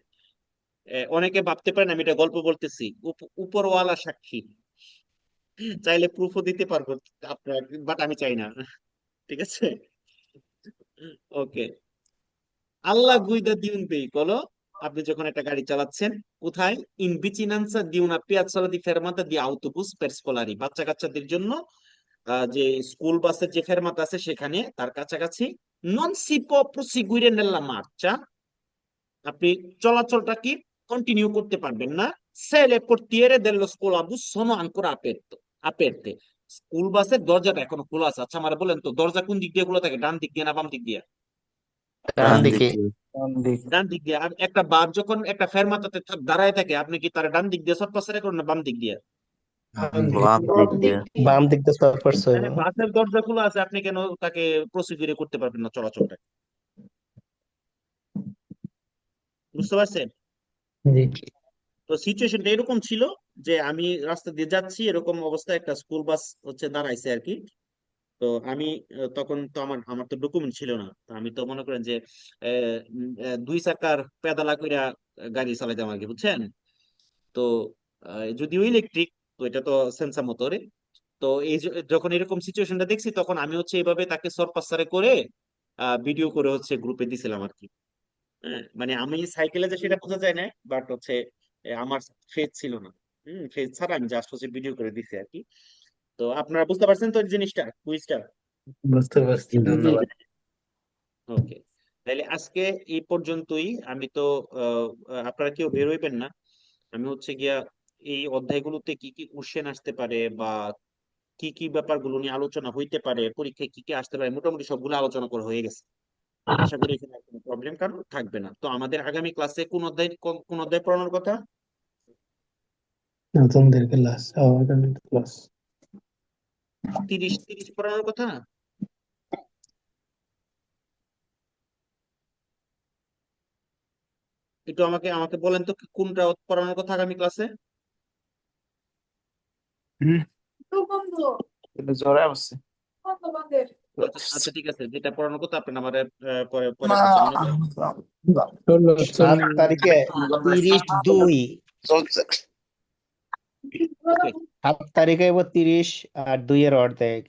অনেকে ভাবতে পারেন আমি এটা গল্প বলতেছি, উপরওয়ালা সাক্ষী, চাইলে প্রুফও দিতে পারবো আপনার, বাট আমি চাই না, ঠিক আছে? ওকে, আল্লাহ গুইদা দিউন veicolo, আপনি যখন একটা গাড়ি চালাচ্ছেন, কোথায়? ইন ভিচিনান্সা দি una piazzola di fermata di autobus per scolari, বাচ্চা কাচ্চাদের জন্য যে স্কুল বাসের যে ফেরমাতা আছে সেখানে, তার কাছাকাছি। non si può proseguire nella marcia, আপনি চলাচলটা কি কন্টিনিউ করতে পারবেন না। se le portiere dello scolabus sono ancora aperte, school বাসের দরজাটা এখনো খোলা আছে। আচ্ছা আমার বলেন তো, দরজা কোন দিক দিয়ে খোলা থাকে? ডান দিক দিয়ে না বাম দিক দিয়ে? ডান দিকে। ডান দিক দিয়ে। আর একটা বাস যখন একটা ফেরমাতাতে দাঁড়ায় থাকে, আপনি কি তার ডান দিক দিয়ে সৎ পাশে করেন না বাম দিক দিয়ে? বাম দিক দিয়ে বাম দিক দিয়ে সব করছে মানে বাসের দরজা খোলা আছে, আপনি কেন তাকে প্রসিকিউট করতে পারবেন না চলাচলটা? বুঝতে পারছেন? জি তো সিচুয়েশনটা এরকম ছিল যে আমি রাস্তা দিয়ে যাচ্ছি, এরকম অবস্থায় একটা স্কুল বাস হচ্ছে দাঁড়াইছে আর কি। তো আমি তখন তো আমার তো ডকুমেন্ট ছিল না, তো আমি তো মনে করেন যে দুই চাকার পেদালা কইরা গাড়ি চালাইতাম আর কি, বুঝছেন? তো যদিও ইলেকট্রিক, তো এটা তো সেন্সার মোটরে। তো যখন এরকম সিচুয়েশনটা দেখছি, তখন আমি হচ্ছে এইভাবে তাকে সরপাসারে করে ভিডিও করে হচ্ছে গ্রুপে দিছিলাম আর কি। হ্যাঁ, মানে আমি সাইকেলে যে সেটা বোঝা যায় না, বাট হচ্ছে আমার ফেজ ছিল না। ফেজ ছাড়া আমি জাস্ট হচ্ছে ভিডিও করে দিছি আর কি। তো আপনারা বুঝতে পারছেন তো এই জিনিসটা, কুইজটা? বুঝতে পারছি, ধন্যবাদ। ওকে, তাহলে আজকে এই পর্যন্তই। আমি তো আপনারা কেউ বের হইবেন না। আমি হচ্ছে গিয়া এই অধ্যায়গুলোতে কি কি কোশ্চেন আসতে পারে বা কি কি ব্যাপারগুলো নিয়ে আলোচনা হইতে পারে, পরীক্ষায় কি কি আসতে পারে, মোটামুটি সবগুলো আলোচনা করা হয়ে গেছে। আশা করি এখানে কোনো প্রবলেম কারণ থাকবে না। তো আমাদের আগামী ক্লাসে কোন অধ্যায় পড়ানোর কথা? নতুনদের ক্লাস, আমাদের ক্লাস 30 পড়ানোর কথা না? একটু আমাকে আমাকে বলেন তো কোনটা পড়ানোর কথা আগামী ক্লাসে? জ্বরে আসছে। আচ্ছা আচ্ছা, ঠিক আছে, যেটা পড়ানোর কথা আপনি আমার পরে পরে বলছেন, মনে করেন। 7 তারিখে 32 ওকে 7 তারিখে 30 আর 2 এর অর্ধেক।